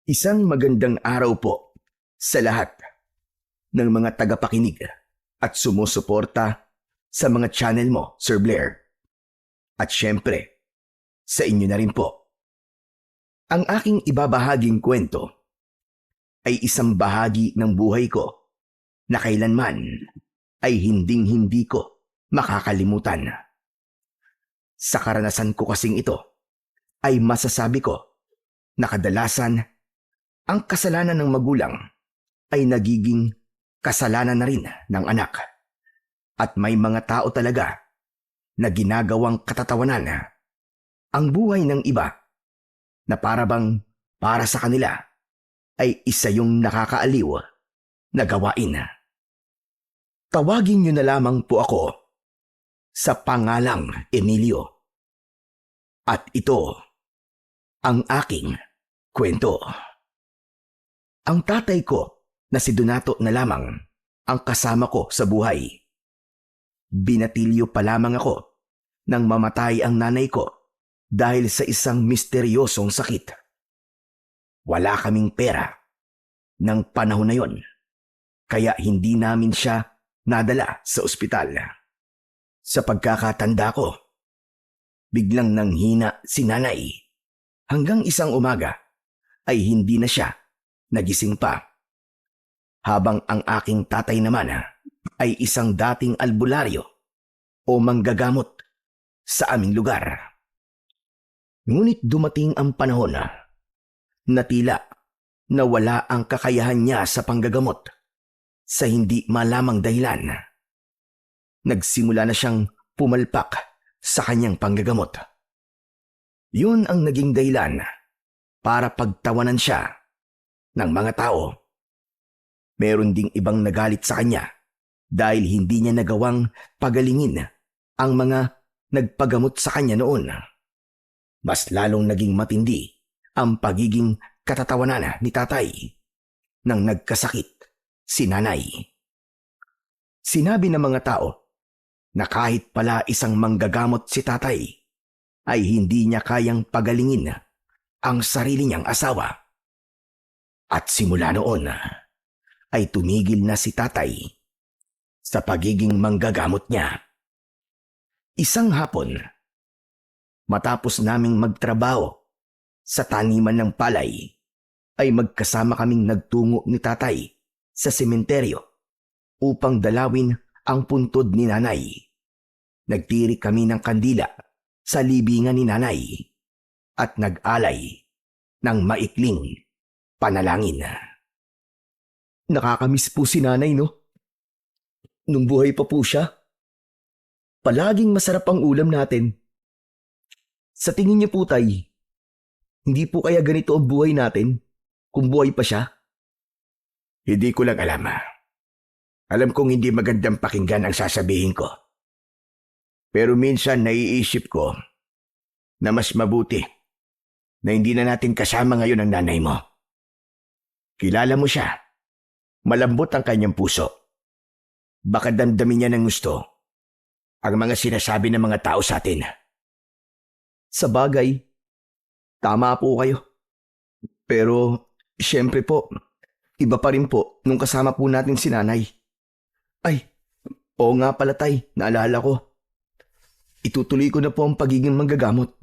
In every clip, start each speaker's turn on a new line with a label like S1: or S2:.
S1: Isang magandang araw po sa lahat ng mga tagapakinig at sumusuporta sa mga channel mo, Sir Blair. At syempre, sa inyo na rin po. Ang aking ibabahaging kwento ay isang bahagi ng buhay ko na kailanman ay hinding-hindi ko makakalimutan. Sa karanasan ko kasing ito, ay masasabi ko na kadalasan ang kasalanan ng magulang ay nagiging kasalanan na rin ng anak. At may mga tao talaga na ginagawang katatawanan ang buhay ng iba na para para sa kanila ay isa yung nakakaaliw na gawain. Tawagin niyo na lamang po ako sa pangalang Emilio. At ito ang aking kwento. Ang tatay ko na si Donato na lamang ang kasama ko sa buhay. Binatilyo pa lamang ako nang mamatay ang nanay ko dahil sa isang misteryosong sakit. Wala kaming pera ng panahon na yon, kaya hindi namin siya nadala sa ospital. Sa pagkakatanda ko, biglang nanghina si nanay hanggang isang umaga ay hindi na siya nagising pa. Habang ang aking tatay naman ay isang dating albularyo o manggagamot sa aming lugar. Ngunit dumating ang panahon na tila nawala ang kakayahan niya sa panggagamot sa hindi malamang dahilan. Nagsimula na siyang pumalpak sa kanyang panggagamot. Yun ang naging dahilan para pagtawanan siya ng mga tao. Meron ding ibang nagalit sa kanya dahil hindi niya nagawang pagalingin ang mga nagpagamot sa kanya noon. Mas lalong naging matindi ang pagiging katatawanan ni tatay nang nagkasakit si nanay. Sinabi ng mga tao na kahit pala isang manggagamot si tatay ay hindi niya kayang pagalingin ang sarili niyang asawa. At simula noon ay tumigil na si tatay sa pagiging manggagamot niya. Isang hapon, matapos naming magtrabaho sa taniman ng palay, ay magkasama kaming nagtungo ni tatay sa sementeryo upang dalawin ang puntod ni nanay. Nagtirik kami ng kandila sa libingan ni nanay at nag-alay ng maikling panalangin. Nakakamiss po si nanay, no? Nung buhay pa po siya, palaging masarap ang ulam natin. Sa tingin niyo po, tay, hindi po kaya ganito ang buhay natin kung buhay pa siya?
S2: Hindi ko lang alam. Alam kong hindi magandang pakinggan ang sasabihin ko. Pero minsan naiisip ko na mas mabuti na hindi na natin kasama ngayon ang nanay mo. Kilala mo siya. Malambot ang kanyang puso. Baka damdamin niya ng gusto ang mga sinasabi ng mga tao sa atin.
S1: Sa bagay, tama po kayo. Pero, syempre po, iba pa rin po nung kasama po natin si nanay. Ay, oo nga pala tay, naalala ko. Itutuloy ko na po ang pagiging manggagamot.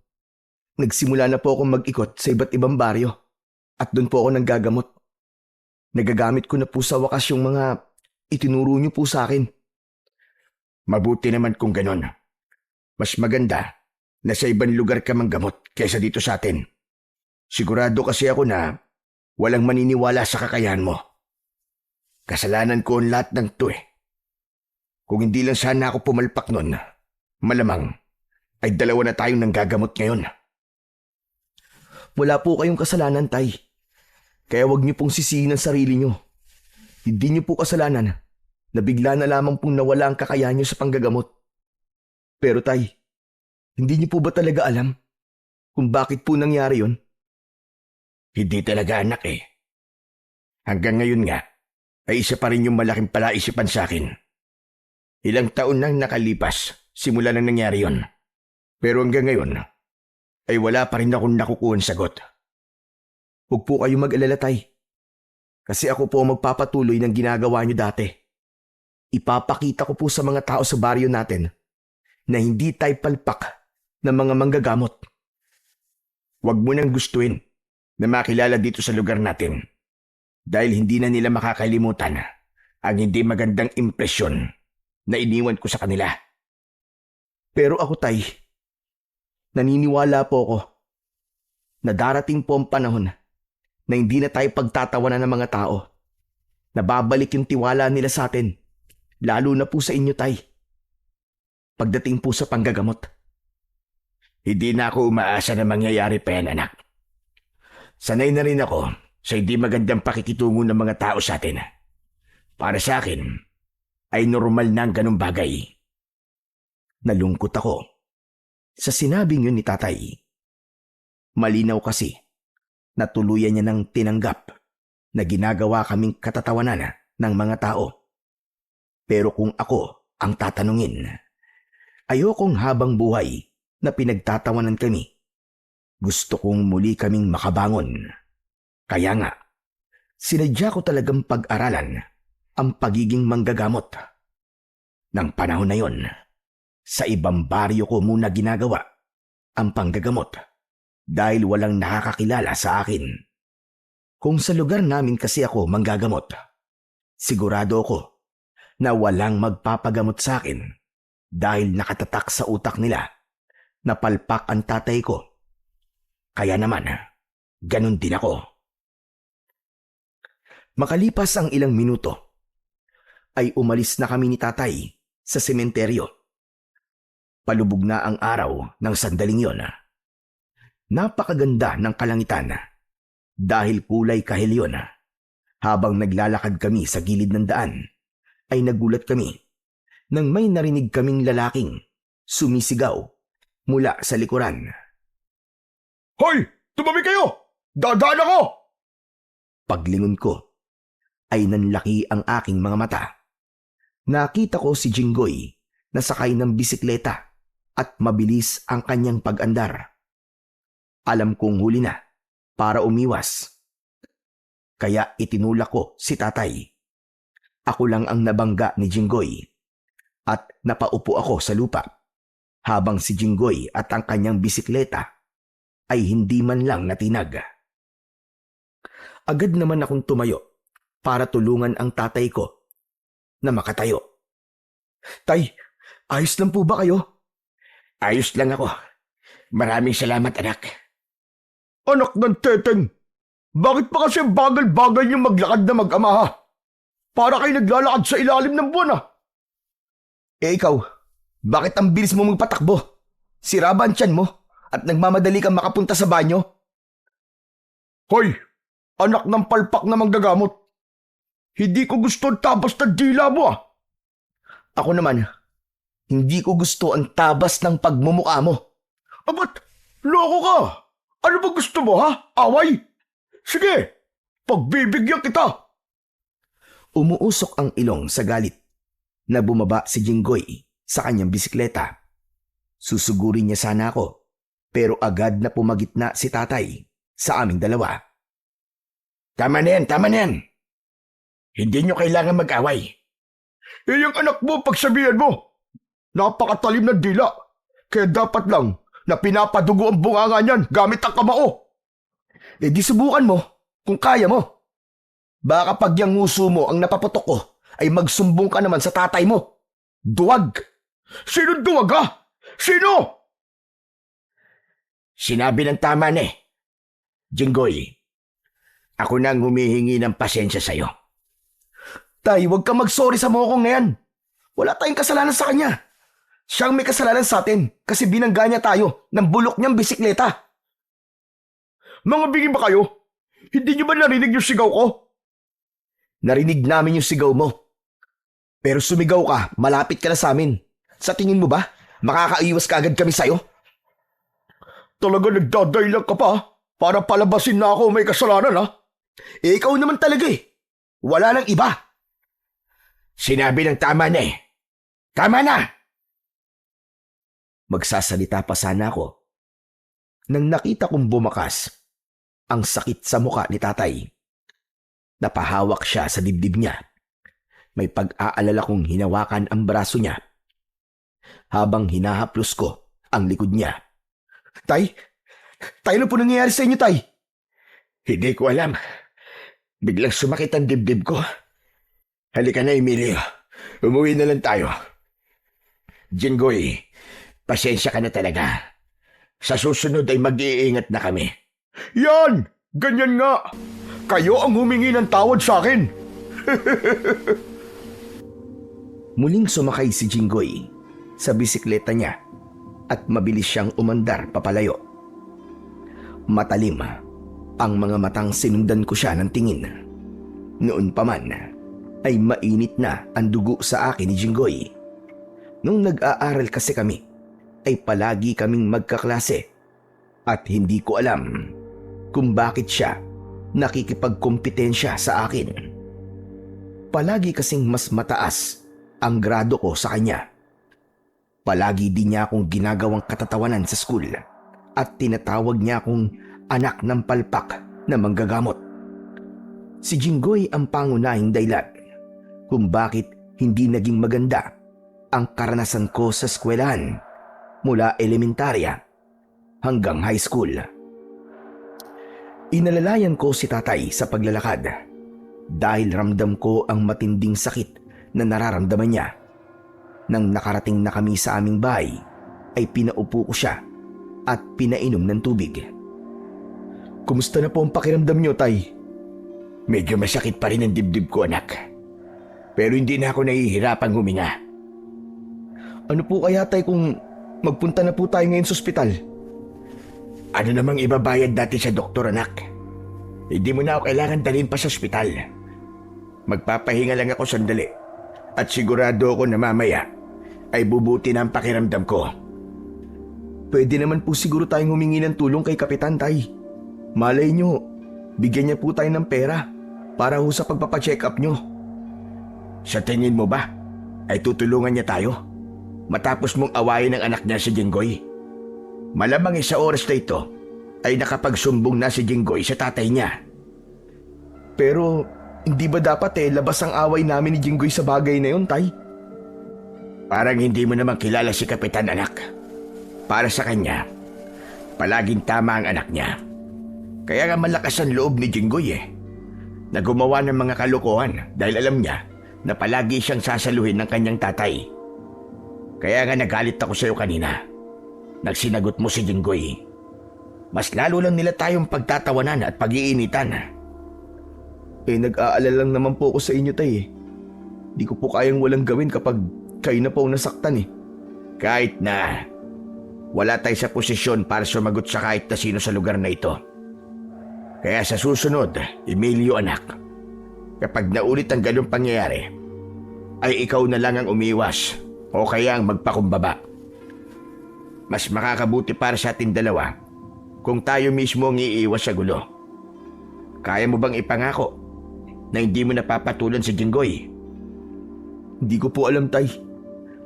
S1: Nagsimula na po akong mag-ikot sa iba't ibang baryo at doon po ako nanggagamot. Nagagamit ko na po sa wakas yung mga itinuro niyo po sa akin.
S2: Mabuti naman kung ganon. Mas maganda na sa ibang lugar ka manggamot kaysa dito sa atin. Sigurado kasi ako na walang maniniwala sa kakayahan mo. Kasalanan ko ang lahat ng to eh. Kung hindi lang sana ako pumalpak nun, malamang ay dalawa na tayong nanggagamot ngayon.
S1: Wala po kayong kasalanan, tay. Kaya wag niyo pong sisihin ang sarili niyo. Hindi niyo po kasalanan na bigla na lamang pong nawala ang kakayahan niyo sa panggagamot. Pero tay, hindi niyo po ba talaga alam kung bakit po nangyari yon?
S2: Hindi talaga anak eh. Hanggang ngayon nga, ay isa pa rin yung malaking palaisipan sa akin. Ilang taon nang nakalipas simula nang nangyari yon. Pero hanggang ngayon, ay wala pa rin akong nakukuhang sagot.
S1: Huwag po kayo mag-alala, Tay. Kasi ako po ang magpapatuloy ng ginagawa niyo dati. Ipapakita ko po sa mga tao sa baryo natin na hindi tayo palpak ng mga manggagamot.
S2: Huwag mo nang gustuin na makilala dito sa lugar natin dahil hindi na nila makakalimutan ang hindi magandang impresyon na iniwan ko sa kanila.
S1: Pero ako, Tay, naniniwala po ako na darating po ang panahon na hindi na tayo pagtatawanan ng mga tao. Nababalik yung tiwala nila sa atin, lalo na po sa inyo, Tay. Pagdating po sa panggagamot.
S2: Hindi na ako umaasa na mangyayari pa yan, anak. Sanay na rin ako sa hindi magandang pakikitungo ng mga tao sa atin. Para sa akin, ay normal na ang ganung bagay.
S1: Nalungkot ako sa sinabing yun ni Tatay. Malinaw kasi na tuluyan niya ng tinanggap na ginagawa kaming katatawanan ng mga tao. Pero kung ako ang tatanungin, ayokong habang buhay na pinagtatawanan kami. Gusto kong muli kaming makabangon. Kaya nga, sinadya ko talagang pag-aralan ang pagiging manggagamot. Nang panahon na yon, sa ibang baryo ko muna ginagawa ang panggagamot dahil walang nakakakilala sa akin. Kung sa lugar namin kasi ako manggagamot, sigurado ako na walang magpapagamot sa akin dahil nakatatak sa utak nila na palpak ang tatay ko. Kaya naman, ganun din ako. Makalipas ang ilang minuto, ay umalis na kami ni Tatay sa sementeryo. Palubog na ang araw ng sandaling yon. Napakaganda ng kalangitan dahil kulay kahilyon. Habang naglalakad kami sa gilid ng daan, ay nagulat kami nang may narinig kaming lalaking sumisigaw mula sa likuran.
S2: Hoy! Tumabi kayo! Dadaan ako!
S1: Paglingon ko, ay nanlaki ang aking mga mata. Nakita ko si Jinggoy na sakay ng bisikleta at mabilis ang kanyang pag-andar. Alam kong huli na para umiwas. Kaya itinulak ko si Tatay. Ako lang ang nabangga ni Jinggoy at napaupo ako sa lupa habang si Jinggoy at ang kanyang bisikleta ay hindi man lang natinag. Agad naman akong tumayo para tulungan ang tatay ko na makatayo. Tay, ayos lang po ba kayo?
S2: Ayos lang ako. Maraming salamat, anak.
S3: Anak ng teteng, bakit pa kasi bagal-bagal yung maglakad na mag-ama ha? Para kayo naglalakad sa ilalim ng buwan
S1: Ikaw, bakit ang bilis mo magpatakbo? Sira ba ang tiyan mo at nagmamadali kang makapunta sa banyo?
S3: Hoy, anak ng palpak na manggagamot. Hindi ko gusto ang tabas na dila mo
S1: Ako naman, hindi ko gusto ang tabas ng pagmumukha mo.
S3: Abat, loko ka. Ano ba gusto mo Away? Sige, pagbibigyan kita.
S1: Umuusok ang ilong sa galit na bumaba si Jinggoy sa kanyang bisikleta. Susugurin niya sana ako pero agad na pumagitna si Tatay sa aming dalawa.
S2: Tama na yan, tama na yan. Hindi nyo kailangan mag-away.
S3: Yung anak mo pagsabihan mo. Napakatalim na dila. Kaya dapat lang na pinapadugo ang bunganga niyan gamit ang kamao.
S1: Di subukan mo kung kaya mo. Baka pag yung nguso mo ang napaputok ko ay magsumbong ka naman sa tatay mo. Duwag!
S3: Sino duwag Sino?
S2: Sinabi ng tama na Jinggoy, ako nang humihingi ng pasensya sa'yo.
S1: Tay, huwag ka mag-sorry sa mokong na yan. Wala tayong kasalanan sa kanya. Siyang may kasalanan sa atin kasi binangga niya tayo ng bulok niyang bisikleta.
S3: Mga biging ba kayo? Hindi niyo ba narinig yung sigaw ko?
S1: Narinig namin yung sigaw mo. Pero sumigaw ka, malapit ka na sa amin. Sa tingin mo ba, makakaiwas ka agad kami sa'yo?
S3: Talaga nagdadaylang ka pa para palabasin na ako may kasalanan
S1: Ikaw naman talaga Wala nang iba.
S2: Sinabi ng tama na Tama na!
S1: Magsasalita pa sana ako nang nakita kong bumakas ang sakit sa muka ni tatay. Napahawak siya sa dibdib niya. May pag-aalala kong hinawakan ang braso niya habang hinahaplos ko ang likod niya.
S3: Tay? Tay, ano po nangyayari sa inyo, Tay?
S2: Hindi ko alam. Biglang sumakit ang dibdib ko. Halika na, Emilio. Umuwi na lang tayo. Jinggoy, pasensya ka na talaga. Sa susunod ay mag-iingat na kami.
S3: Yan! Ganyan nga! Kayo ang humingi ng tawad sa akin!
S1: Muling sumakay si Jinggoy sa bisikleta niya at mabilis siyang umandar papalayo. Matalim ang mga matang sinundan ko siya ng tingin. Noon pa man ay mainit na ang dugo sa akin ni Jinggoy. Nung nag-aaral kasi kami ay palagi kaming magkaklase at hindi ko alam kung bakit siya nakikipagkompetensya sa akin. Palagi kasing mas mataas ang grado ko sa kanya. Palagi din niya akong ginagawang katatawanan sa school at tinatawag niya akong anak ng palpak na manggagamot. Si Jinggoy ang pangunahing dahilan kung bakit hindi naging maganda ang karanasan ko sa eskwelahan mula elementarya hanggang high school. Inalalayan ko si tatay sa paglalakad dahil ramdam ko ang matinding sakit na nararamdaman niya. Nang nakarating na kami sa aming bahay, ay pinaupo ko siya at pinainom ng tubig.
S3: Kumusta na po ang pakiramdam niyo, Tay?
S2: Medyo masakit pa rin ang dibdib ko, anak. Pero hindi na ako nahihirapang huminga.
S3: Ano po kaya, Tay, kung magpunta na po tayo ngayon sa ospital?
S2: Ano namang ibabayad natin sa doktor, anak? Hindi mo na ako kailangan dalhin pa sa ospital. Magpapahinga lang ako sandali at sigurado ako na mamaya ay bubuti na ang pakiramdam ko.
S3: Pwede naman po siguro tayong humingi ng tulong kay Kapitan, Tay. Malay nyo, bigyan niya po tayo ng pera para ho sa pagpapacheck up nyo.
S2: Sa tingin mo ba ay tutulungan niya tayo matapos mong awayin ang anak niya si Jinggoy? Malamang sa oras na ito ay nakapagsumbong na si Jinggoy sa tatay niya.
S3: Pero hindi ba dapat labas ang away namin ni Jinggoy sa bagay na yun, Tay?
S2: Parang hindi mo naman kilala si Kapitan, anak. Para sa kanya, palaging tama ang anak niya. Kaya nga malakas ang loob ni Jinggoy na gumawa ng mga kalokohan dahil alam niya na palagi siyang sasaluhin ng kanyang tatay. Kaya nga nagalit ako sa iyo kanina. Nagsinagot mo si Jinggoy. Mas lalo lang nila tayong pagtatawanan at pag-iinitan.
S3: Nag-aalala lang naman po ako sa inyo, Tay. Di ko po kayang walang gawin kapag kayo na po nasaktan.
S2: Kahit na wala tayo sa posisyon para sumagot sa kahit na sino sa lugar na ito. Kaya sa susunod, Emilio, anak, kapag naulit ang ganung pangyayari, ay ikaw na lang ang umiwas o kaya ang magpakumbaba. Mas makakabuti para sa ating dalawa kung tayo mismo ang iiwas sa gulo. Kaya mo bang ipangako na hindi mo napapatulan si Jinggoy?
S3: Hindi ko po alam, Tay.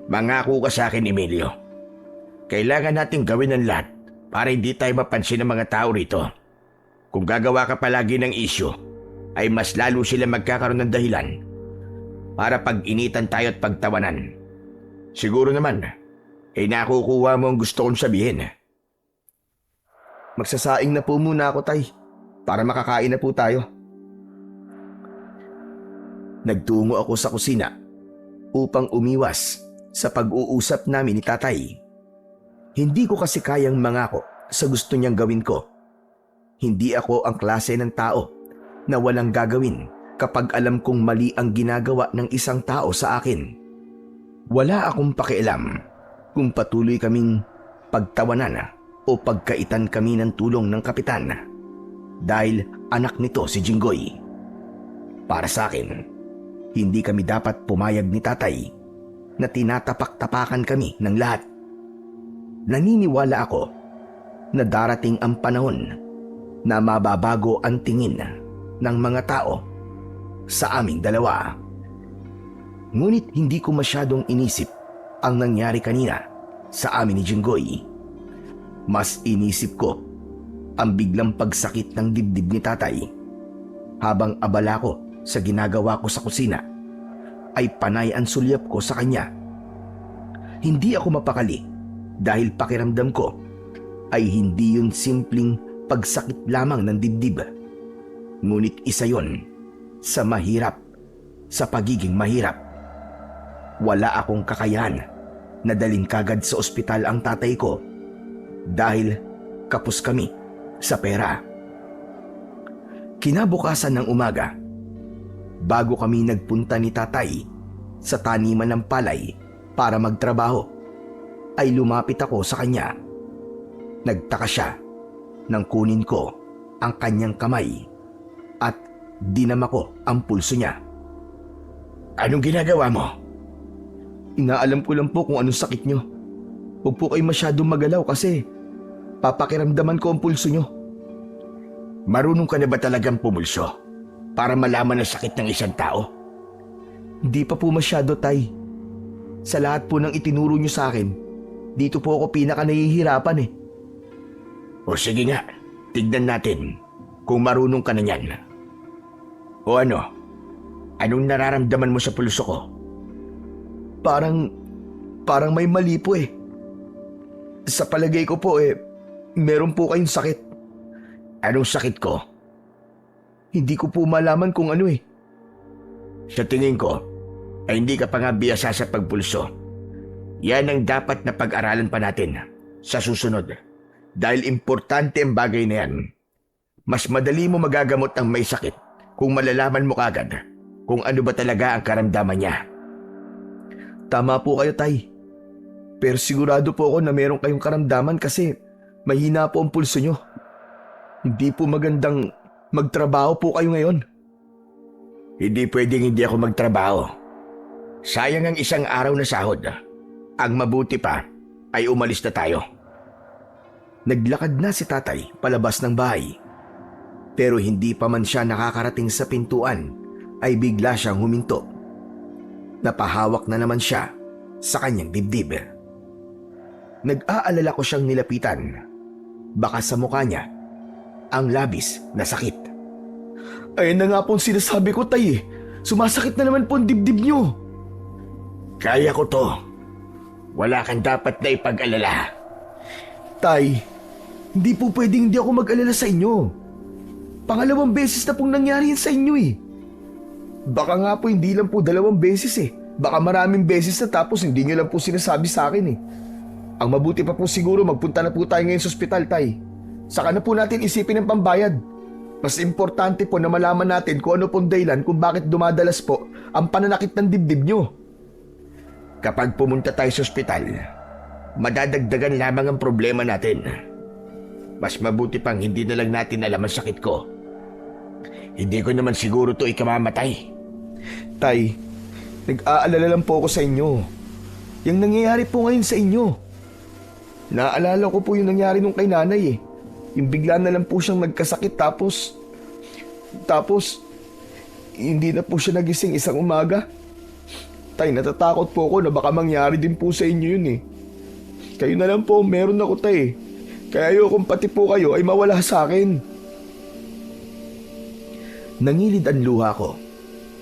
S2: Mangako ka sa akin, Emilio. Kailangan nating gawin ang lahat para hindi tayo mapansin ng mga tao rito. Kung gagawa ka palagi ng isyu, ay mas lalo sila magkakaroon ng dahilan para pag-initan tayo at pagtawanan. Siguro naman, nakukuha mo ang gusto kong sabihin.
S3: Magsasaing na po muna ako, Tay, para makakain na po tayo.
S1: Nagtungo ako sa kusina upang umiwas sa pag-uusap namin ni tatay. Hindi ko kasi kayang mangako sa gusto niyang gawin ko. Hindi ako ang klase ng tao na walang gagawin kapag alam kong mali ang ginagawa ng isang tao sa akin. Wala akong pakialam kung patuloy kaming pagtawanan o pagkaitan kami ng tulong ng kapitan dahil anak nito si Jinggoy. Para sa akin, hindi kami dapat pumayag ni tatay na tinatapak-tapakan kami ng lahat. Naniniwala ako na darating ang panahon na mababago ang tingin ng mga tao sa aming dalawa. Ngunit hindi ko masyadong inisip ang nangyari kanina sa amin ni Jinggoy. Mas inisip ko ang biglang pagsakit ng dibdib ni tatay. Habang abala ko sa ginagawa ko sa kusina, ay panay ang sulyap ko sa kanya. Hindi ako mapakali dahil pakiramdam ko ay hindi yun simpleng pagsakit lamang ng dibdib. Ngunit isa yon sa mahirap, sa pagiging mahirap. Wala akong kakayahan na dalhin kagad sa ospital ang tatay ko dahil kapos kami sa pera. Kinabukasan ng umaga, bago kami nagpunta ni tatay sa taniman ng palay para magtrabaho, ay lumapit ako sa kanya. Nagtaka siya nang kunin ko ang kanyang kamay at dinama ko ang pulso niya.
S2: Anong ginagawa mo?
S3: Inaalam ko lang po kung anong sakit nyo. Huwag po kayo masyadong magalaw kasi papakiramdaman ko ang pulso nyo.
S2: Marunong ka na ba talagang pumulso para malaman ang sakit ng isang tao?
S3: Hindi pa po masyado, tay. Sa lahat po ng itinuro nyo sa akin, dito po ako pinaka nahihirapan eh.
S2: O sige nga, tignan natin kung marunong ka na niyan. O ano? Anong nararamdaman mo sa pulso ko?
S3: Parang may mali po eh. Sa palagay ko po meron po kayong sakit.
S2: Anong sakit ko?
S3: Hindi ko po malaman kung ano eh.
S2: Sa tingin ko, ay hindi ka pa nga biyasa sa pagpulso. Yan ang dapat na pag-aralan pa natin sa susunod. Dahil importante ang bagay na yan. Mas madali mo magagamot ang may sakit kung malalaman mo kagad kung ano ba talaga ang karamdaman niya.
S3: Tama po kayo, tay. Pero sigurado po ako na meron kayong karamdaman kasi mahina po ang pulso nyo. Hindi po magandang magtrabaho po kayo ngayon.
S2: Hindi pwedeng hindi ako magtrabaho. Sayang ang isang araw na sahod. Ang mabuti pa ay umalis na tayo.
S1: Naglakad na si tatay palabas ng bahay. Pero hindi pa man siya nakakarating sa pintuan ay bigla siyang huminto. Napahawak na naman siya sa kanyang dibdib. Nag-aalala ko siyang nilapitan. Baka sa mukha niya ang labis na sakit.
S3: Ayun na nga po ang sinasabi ko, tay eh. Sumasakit na naman po ang dibdib nyo.
S2: Kaya ko to. Wala kang dapat na ipag-alala.
S3: Tay, hindi po pwedeng hindi ako mag-alala sa inyo. Pangalawang beses na pong nangyari yan sa inyo eh. Baka nga po hindi lang po 2 beses eh. Baka maraming beses na tapos hindi nyo lang po sinasabi sa akin eh. Ang mabuti pa po siguro magpunta na po tayo ngayon sa ospital, tay. Saka na po natin isipin ang pambayad. Mas importante po na malaman natin kung ano pong dahilan kung bakit dumadalas po ang pananakit ng dibdib nyo.
S2: Kapag pumunta tayo sa ospital, madadagdagan lamang ang problema natin. Mas mabuti pang hindi na lang natin alam ang sakit ko. Hindi ko naman siguro to ikamamatay.
S3: Tay, nag-aalala lang po ako sa inyo. Yung nangyayari po ngayon sa inyo. Naalala ko po yung nangyari nung kay nanay eh. Yung bigla na lang po siyang nagkasakit tapos hindi na po siya nagising isang umaga. Tay, natatakot po ako na baka mangyari din po sa inyo yun eh. Kayo na lang po, meron ako tay. Kaya ayokong pati po kayo ay mawala sa akin.
S1: Nangilid ang luha ko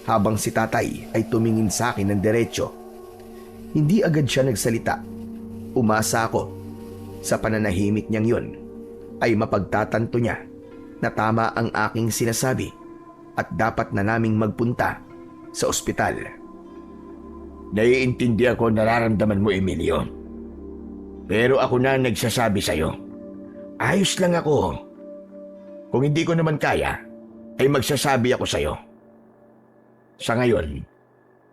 S1: habang si tatay ay tumingin sa akin ng diretsyo. Hindi agad siya nagsalita. Umasa ako sa pananahimik niyang yun ay mapagtatanto niya na tama ang aking sinasabi at dapat na naming magpunta sa ospital.
S2: Naiintindihan ko nararamdaman mo, Emilio. Pero ako na nagsasabi sa'yo. Ayos lang ako. Kung hindi ko naman kaya, ay magsasabi ako sa'yo. Sa ngayon,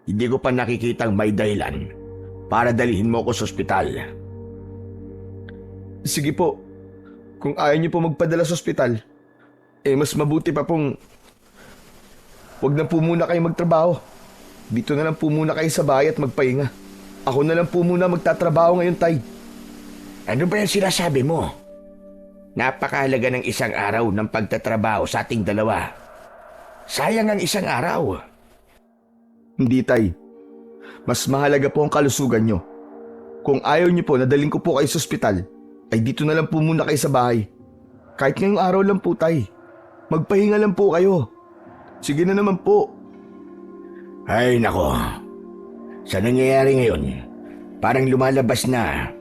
S2: hindi ko pa nakikitang may dahilan para dalhin mo ako sa ospital.
S3: Sige po, kung ayaw niyo po magpadala sa ospital, mas mabuti pa pong wag na po muna kayo magtrabaho. Dito na lang po muna kayo sa bahay at magpahinga. Ako na lang po muna magtatrabaho ngayon, tay.
S2: Ano ba yung sinasabi mo? Napakahalaga ng isang araw ng pagtatrabaho sa ating dalawa. Sayang ang isang araw.
S3: Hindi, tay. Mas mahalaga po ang kalusugan nyo. Kung ayaw niyo po na dalhin ko po kayo sa ospital, ay dito na lang po muna kayo sa bahay. Kahit ngayong araw lang po, Tay. Magpahinga lang po kayo. Sige na naman po.
S2: Ay nako, sa nangyayari ngayon, parang lumalabas na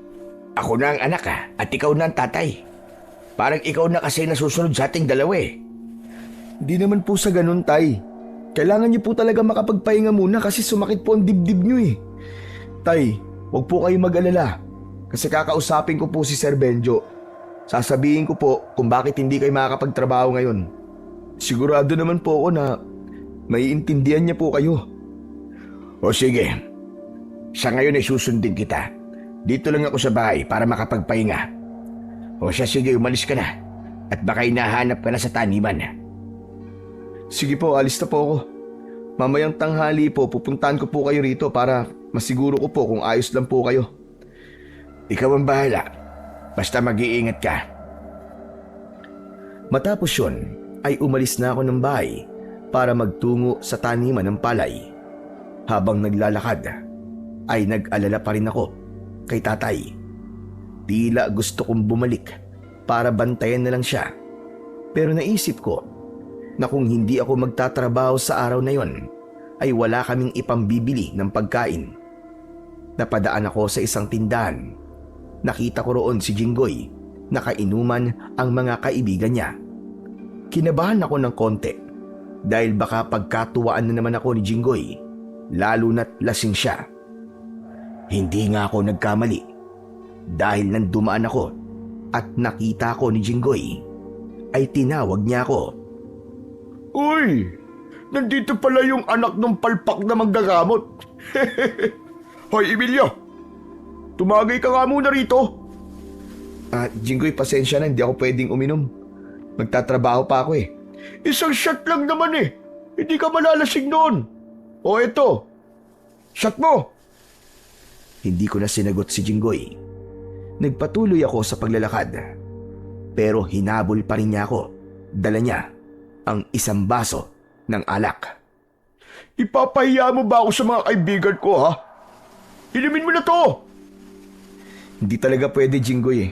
S2: ako na ang anak at ikaw na ang tatay. Parang ikaw na kasi nasusunod sa ating dalawa eh.
S3: Di naman po sa ganun, Tay. Kailangan niyo po talaga makapagpahinga muna kasi sumakit po ang dibdib niyo eh. Tay, huwag po kayo mag-alala. Kasi kakausapin ko po si Sir Benjo. Sasabihin ko po kung bakit hindi kayo makakapagtrabaho ngayon. Sigurado naman po ako na maiintindihan niya po kayo.
S2: O sige, sa ngayon ay susundin kita. Dito lang ako sa bahay para makapagpahinga. O siya, sige, umalis ka na. At baka hinahanap ka na sa taniman.
S3: Sige po, alis na po ako. Mamayang tanghali po, pupuntahan ko po kayo rito para masiguro ko po kung ayos lang po kayo.
S2: Ikaw ang bahala. Basta mag-iingat ka.
S1: Matapos yun, ay umalis na ako ng bahay para magtungo sa taniman ng palay. Habang naglalakad, ay nag-alala pa rin ako kay tatay. Tila gusto kong bumalik para bantayan na lang siya. Pero naisip ko na kung hindi ako magtatrabaho sa araw na yon, ay wala kaming ipambibili ng pagkain. Napadaan ako sa isang tindahan. Nakita ko roon si Jinggoy, nakainuman ang mga kaibigan niya. Kinabahan ako ng konti dahil baka pagkatuwaan na naman ako ni Jinggoy, lalo na't lasing siya. Hindi nga ako nagkamali dahil nang dumaan ako at nakita ko ni Jinggoy, ay tinawag niya ako.
S3: Uy! Nandito pala yung anak ng palpak na manggagamot. Hoy, Emilio! Tumagay ka nga muna rito. Jinggoy, pasensya na, hindi ako pwedeng uminom. Magtatrabaho pa ako eh. Isang shot lang naman eh. Hindi ka malalasing noon. O eto, shot mo.
S1: Hindi ko na sinagot si Jinggoy. Nagpatuloy ako sa paglalakad. Pero hinabol pa rin niya ako. Dala niya ang isang baso ng alak.
S3: Ipapahiya mo ba ako sa mga kaibigan ko, ha? Inumin mo na to! Hindi talaga pwede, Jinggoy eh.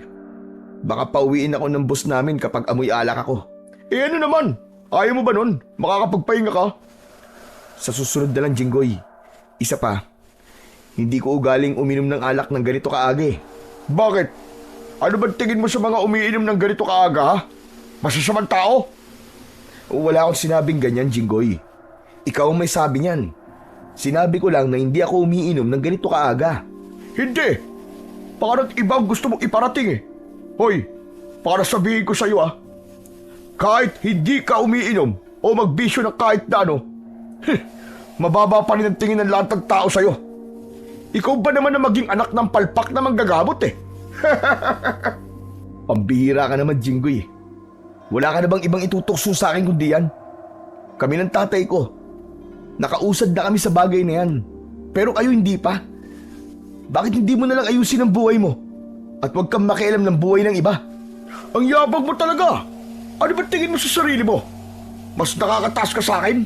S3: Baka pauwiin ako ng boss namin kapag amoy alak ako. Eh ano naman? Ayaw mo ba nun? Makakapagpahinga ka? Sa susunod na lang, Jinggoy. Isa pa, hindi ko ugaling uminom ng alak ng ganito kaaga eh. Bakit? Ano ba tingin mo sa mga umiinom ng ganito kaaga, ha? Masasamang tao? Wala akong sinabing ganyan, Jinggoy. Ikaw ang may sabi niyan. Sinabi ko lang na hindi ako umiinom ng ganito kaaga. Hindi! Parang ibang gusto mong iparating eh. Hoy, para sabihin ko sa'yo kahit hindi ka umiinom o magbisyo ng kahit na ano, mababa pa rin ang tingin ng lahat ng tao sa'yo. Ikaw ba naman na maging anak ng palpak na manggagamot eh? Pambihira ka naman, Jinggoy. Wala ka na bang ibang itutukso sa akin kundi yan? Kami ng tatay ko. Nakausad na kami sa bagay na yan. Pero kayo hindi pa. Bakit hindi mo na lang ayusin ang buhay mo? At huwag kang makialam ng buhay ng iba. Ang yabang mo talaga. Ano ba tingin mo sa sarili mo? Mas nakakataas ka sa akin?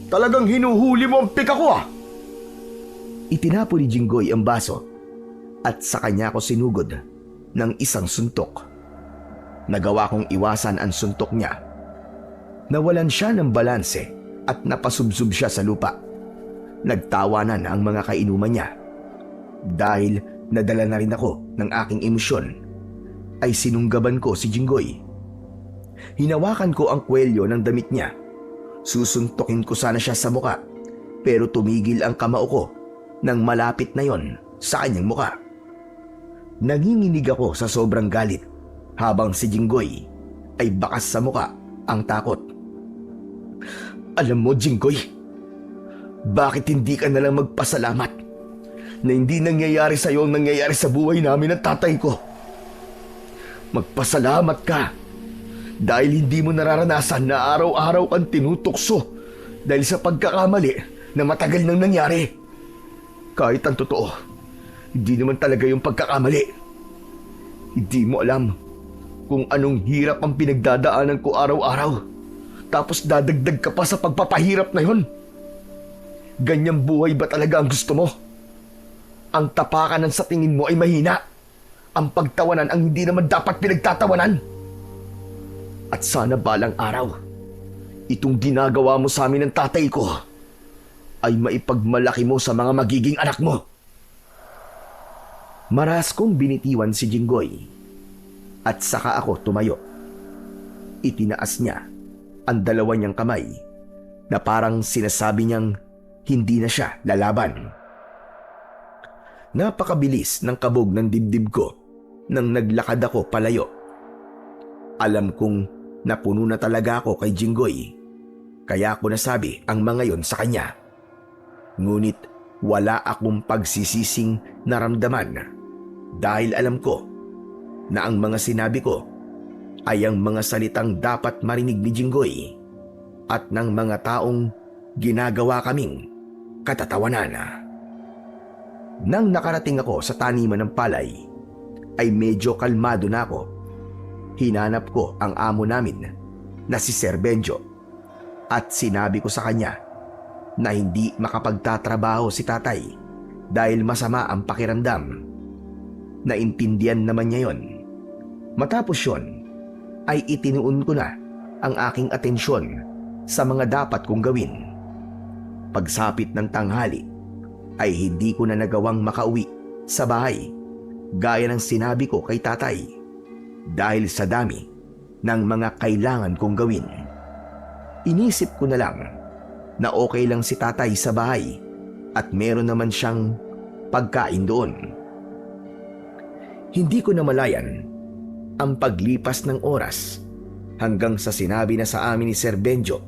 S3: Talagang hinuhuli mo ang pika ko
S1: Itinapo ni Jinggoy ang baso at sa kanya ko sinugod ng isang suntok. Nagawa kong iwasan ang suntok niya. Nawalan siya ng balanse at napasubsob siya sa lupa. Nagtawanan ang mga kainuman niya. Dahil nadala na rin ako ng aking emosyon, ay sinunggaban ko si Jinggoy. Hinawakan ko ang kwelyo ng damit niya. Susuntokin ko sana siya sa muka, pero tumigil ang kamao ko nang malapit na yon sa kanyang muka. Nanginginig ako sa sobrang galit habang si Jinggoy ay bakas sa muka ang takot. Alam mo, Jinggoy, bakit hindi ka nalang magpasalamat na hindi nangyayari sa iyo ang nangyayari sa buhay namin ng tatay ko? Magpasalamat ka dahil hindi mo nararanasan na araw-araw kang tinutukso dahil sa pagkakamali na matagal nang nangyari. Kahit ang totoo, hindi naman talaga yung pagkakamali. Hindi mo alam kung anong hirap ang pinagdadaanan ko araw-araw. Tapos dadagdag ka pa sa pagpapahirap na yon. Ganyang buhay ba talaga ang gusto mo? Ang tapakanan sa tingin mo ay mahina. Ang pagtawanan ang hindi naman dapat pinagtatawanan.
S3: At sana balang araw, itong ginagawa mo sa amin ng tatay ko ay maipagmalaki mo sa mga magiging anak mo.
S1: Maras kong binitiwan si Jinggoy at saka ako tumayo. Itinaas niya ang dalawa niyang kamay na parang sinasabi niyang hindi na siya lalaban. Napakabilis ng kabog ng dibdib ko nang naglakad ako palayo. Alam kong napuno na talaga ako kay Jinggoy, kaya ko nasabi ang mga yon sa kanya. Ngunit wala akong pagsisising naramdaman dahil alam ko na ang mga sinabi ko ay ang mga salitang dapat marinig ni Jinggoy at ng mga taong ginagawa kaming katatawanan. Nang nakarating ako sa taniman ng palay, ay medyo kalmado na ako. Hinanap ko ang amo namin na si Sir Benjo at sinabi ko sa kanya na hindi makapagtatrabaho si tatay dahil masama ang pakiramdam. Naintindihan naman niya yon. Matapos yon, ay itinuon ko na ang aking atensyon sa mga dapat kong gawin. Pagsapit ng tanghali, ay hindi ko na nagawang makauwi sa bahay gaya ng sinabi ko kay tatay dahil sa dami ng mga kailangan kong gawin. Inisip ko na lang na okay lang si tatay sa bahay at meron naman siyang pagkain doon. Hindi ko namalayan ang paglipas ng oras hanggang sa sinabi na sa amin ni Sir Benjo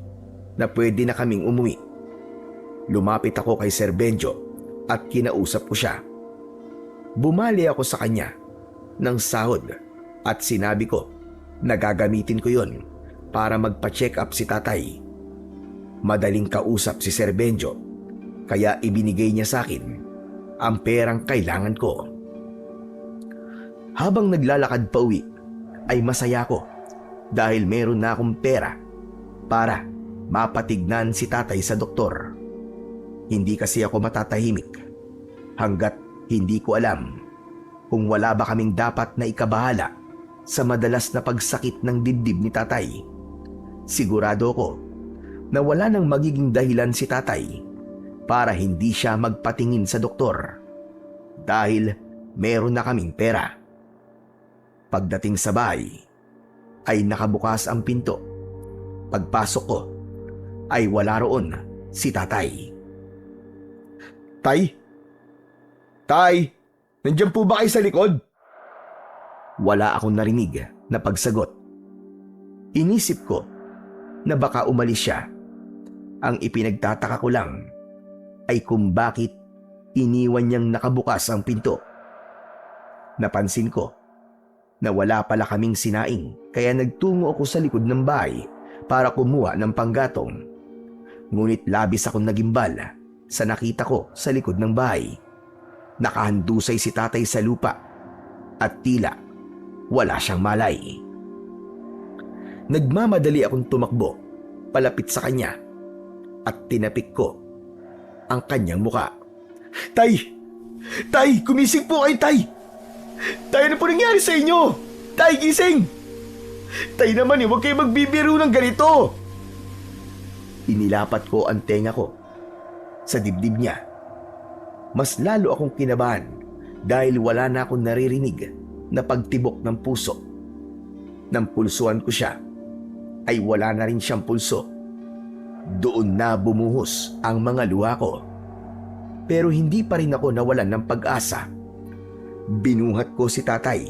S1: na pwede na kaming umuwi. Lumapit ako kay Sir Benjo at kinausap ko siya. Bumali ako sa kanya ng sahod at sinabi ko na gagamitin ko yon para magpa-check up si tatay. Madaling kausap si Sir Benjo kaya ibinigay niya sa akin ang perang kailangan ko. Habang naglalakad pa uwi ay masaya ko dahil meron na akong pera para mapatignan si tatay sa doktor. Hindi kasi ako matatahimik hanggat hindi ko alam kung wala ba kaming dapat na ikabahala sa madalas na pagsakit ng dibdib ni tatay. Sigurado ko na wala nang magiging dahilan si tatay para hindi siya magpatingin sa doktor dahil meron na kaming pera. Pagdating sa bahay ay nakabukas ang pinto. Pagpasok ko ay wala roon si tatay.
S3: Tay? Tay? Nandiyan po ba kayo sa likod?
S1: Wala akong narinig na pagsagot. Inisip ko na baka umalis siya. Ang ipinagtataka ko lang ay kung bakit iniwan niyang nakabukas ang pinto. Napansin ko na wala pala kaming sinaing kaya nagtungo ako sa likod ng bahay para kumuha ng panggatong. Ngunit labis akong nagimbal sa nakita ko sa likod ng bahay. Nakahandusay si tatay sa lupa at tila wala siyang malay. Nagmamadali akong tumakbo palapit sa kanya at tinapik ko ang kanyang muka.
S3: Tay! Tay! Gumising po kayo, tay! Tay, ano po nangyari sa inyo? Tay, gising! Tay naman huwag kayo magbibiro ng ganito!
S1: Inilapat ko ang tenga ko sa dibdib niya. Mas lalo akong kinabahan dahil wala na akong naririnig na pagtibok ng puso. Nang pulsuan ko siya, ay wala na rin siyang pulso. Doon na bumuhos ang mga luha ko. Pero hindi pa rin ako nawalan ng pag-asa. Binuhat ko si tatay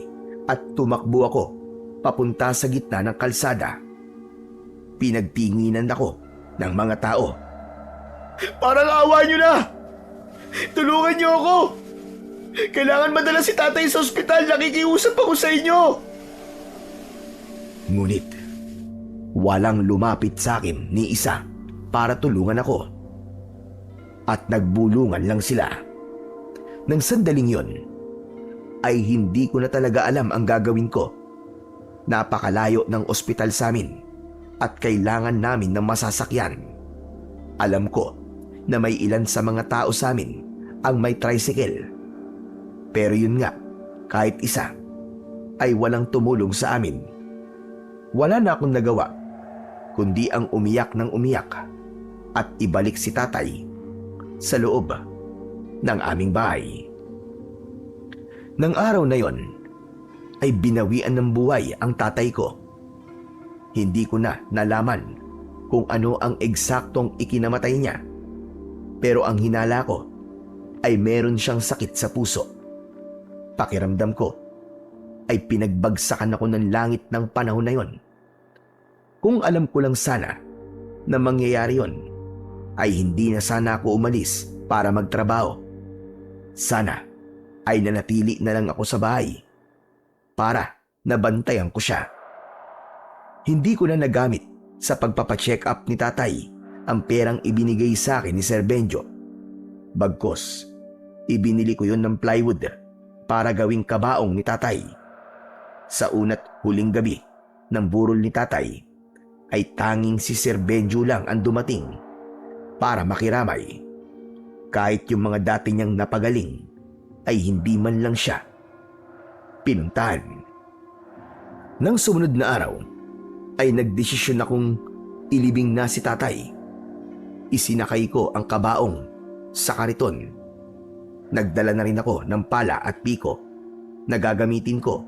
S1: at tumakbo ako papunta sa gitna ng kalsada. Pinagtinginan ako ng mga tao.
S3: Parang awa niyo na! Tulungan niyo ako! Kailangan madala si tatay sa ospital. Nakikiusap ako sa inyo!
S1: Ngunit walang lumapit sa akin ni isa para tulungan ako. At nagbulungan lang sila. Nang sandaling yon, ay hindi ko na talaga alam ang gagawin ko. Napakalayo ng ospital sa amin at kailangan namin ng masasakyan. Alam ko na may ilan sa mga tao sa amin ang may tricycle. Pero yun nga, kahit isa, ay walang tumulong sa amin. Wala na akong nagawa kundi ang umiyak ng umiyak at ibalik si tatay sa loob ng aming bahay. Nang araw na yon ay binawian ng buhay ang tatay ko. Hindi ko na nalaman kung ano ang eksaktong ikinamatay niya, pero ang hinala ko ay meron siyang sakit sa puso. Pakiramdam ko ay pinagbagsakan ako ng langit ng panahon na yon. Kung alam ko lang sana na mangyayari yon, ay hindi na sana ako umalis para magtrabaho. Sana ay nanatili na lang ako sa bahay para nabantayan ko siya. Hindi ko na nagamit sa pagpapacheck up ni tatay ang perang ibinigay sa akin ni Sir Benjo. Bagkos, ibinili ko yon ng plywood para gawing kabaong ni tatay. Sa una't huling gabi ng burol ni tatay, ay tanging si Sir Benjo lang ang dumating para makiramay. Kahit yung mga dati niyang napagaling ay hindi man lang siya pinuntahan. Nang sumunod na araw ay nagdesisyon akong ilibing na si tatay. Isinakay ko ang kabaong sa kariton. Nagdala na rin ako ng pala at piko na gagamitin ko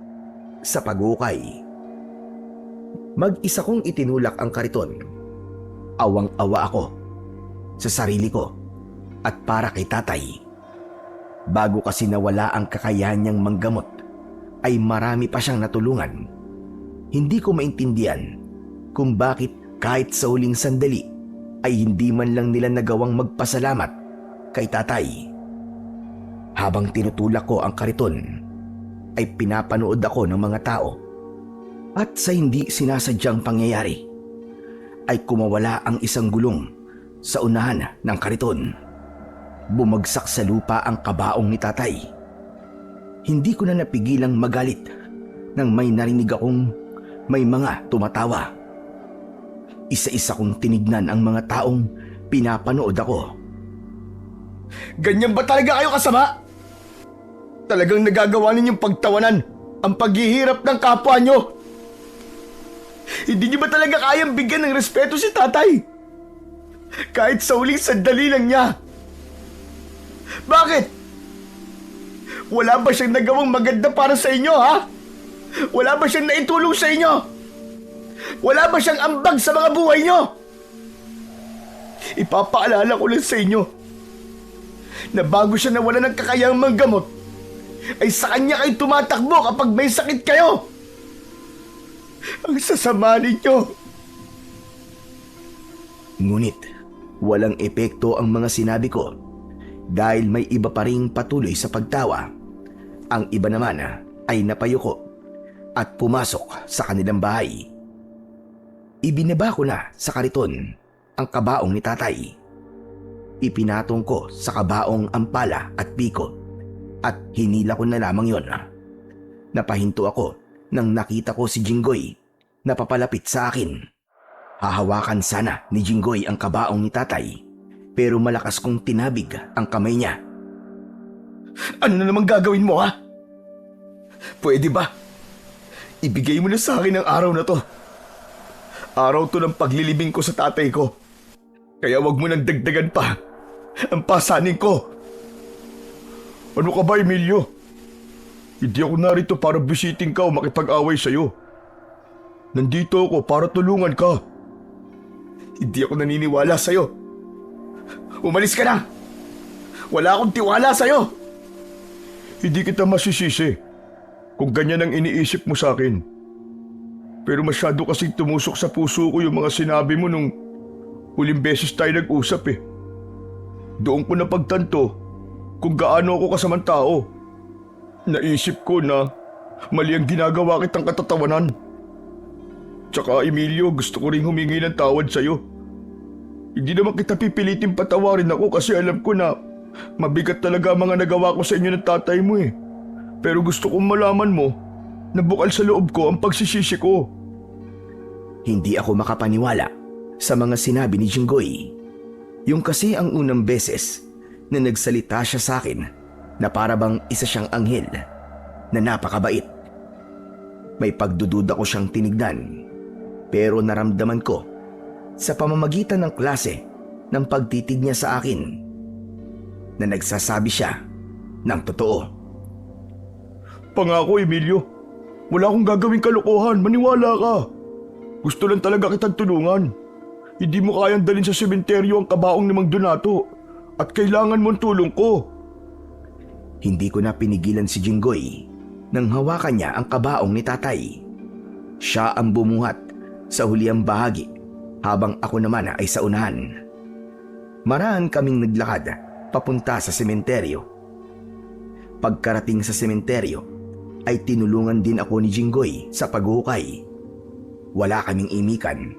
S1: sa pag-ukay. Mag-isa kong itinulak ang kariton. Awang-awa ako sa sarili ko at para kay tatay. Bago kasi nawala ang kakayahan niyang manggamot, ay marami pa siyang natulungan. Hindi ko maintindihan kung bakit kahit sa huling sandali ay hindi man lang nila nagawang magpasalamat kay tatay. Habang tinutulak ko ang kariton, ay pinapanood ako ng mga tao. At sa hindi sinasadyang pangyayari, ay kumawala ang isang gulong sa unahan ng kariton. Bumagsak sa lupa ang kabaong ni tatay. Hindi ko na napigilang magalit nang may narinig akong may mga tumatawa. Isa-isa kong tinignan ang mga taong pinapanood ako.
S3: Ganyan ba talaga kayo kasama? Talagang nagagawa ninyong pagtawanan ang paghihirap ng kapwa nyo? Hindi niyo ba talaga kayang bigyan ng respeto si tatay? Kahit sa huling sandali lang niya. Bakit? Wala ba siyang nagawang maganda para sa inyo, ha? Wala ba siyang naitulong sa inyo? Wala ba siyang ambag sa mga buhay nyo? Ipapaalala ko lang sa inyo na bago siya nawala ng kakayahang manggamot, ay sa kanya kayo tumatakbo kapag may sakit kayo. Ang sasama ninyo.
S1: Ngunit walang epekto ang mga sinabi ko dahil may iba pa ring patuloy sa pagtawa. Ang iba naman ay napayuko at pumasok sa kanilang bahay. Ibinaba ko na sa kariton ang kabaong ni tatay. Ipinatong ko sa kabaong ang pala at piko at hinila ko na lamang yon. Napahinto ako nang nakita ko si Jinggoy na papalapit sa akin. Hahawakan sana ni Jinggoy ang kabaong ni tatay, pero malakas kong tinabig ang kamay niya.
S3: Ano na naman gagawin mo, ha? Pwede ba? Ibigay mo na sa akin ang araw na to. Araw to ng paglilibing ko sa tatay ko. Kaya wag mo nang dagdagan pa ang pasanin ko. Ano ka ba, Emilio? Hindi ako narito para bisiting ka o makipag-away sa'yo. Nandito ako para tulungan ka. Hindi ako naniniwala sa'yo. Umalis ka na! Wala akong tiwala sa'yo! Hindi kita masisisi kung ganyan ang iniisip mo sa akin. Pero masyado kasing tumusok sa puso ko yung mga sinabi mo nung huling beses tayo nag-usap eh. Doon ko napagtanto kung gaano ako kasamang tao. Naisip ko na mali ang ginagawa kitang katatawanan. Tsaka Emilio, gusto ko ring humingi ng tawad sa'yo. Hindi naman kita pipilitin patawarin ako kasi alam ko na mabigat talaga ang mga nagawa ko sa inyo ng tatay mo eh. Pero gusto kong malaman mo na bukal sa loob ko ang pagsisisi ko.
S1: Hindi ako makapaniwala sa mga sinabi ni Jinggoy. Yung kasi ang unang beses na nagsalita siya sa akin na para bang isa siyang anghel na napakabait. May pagdududa ko siyang tinignan Pero naramdaman ko sa pamamagitan ng klase ng pagtitig niya sa akin na nagsasabi siya ng totoo.
S2: Pangako, Emilio. Wala akong gagawing kalokohan. Maniwala ka. Gusto lang talaga kitang tulungan. Hindi mo kayang dalhin sa sementeryo ang kabaong ni Mang Donato at kailangan mo ang tulong ko.
S1: Hindi ko na pinigilan si Jinggoy nang hawakan niya ang kabaong ni tatay. Siya ang bumuhat sa huliang bahagi habang ako naman ay sa unahan. Maraan kaming naglakad papunta sa sementeryo. Pagkarating sa sementeryo ay tinulungan din ako ni Jinggoy sa paghuhukay. Wala kaming imikan.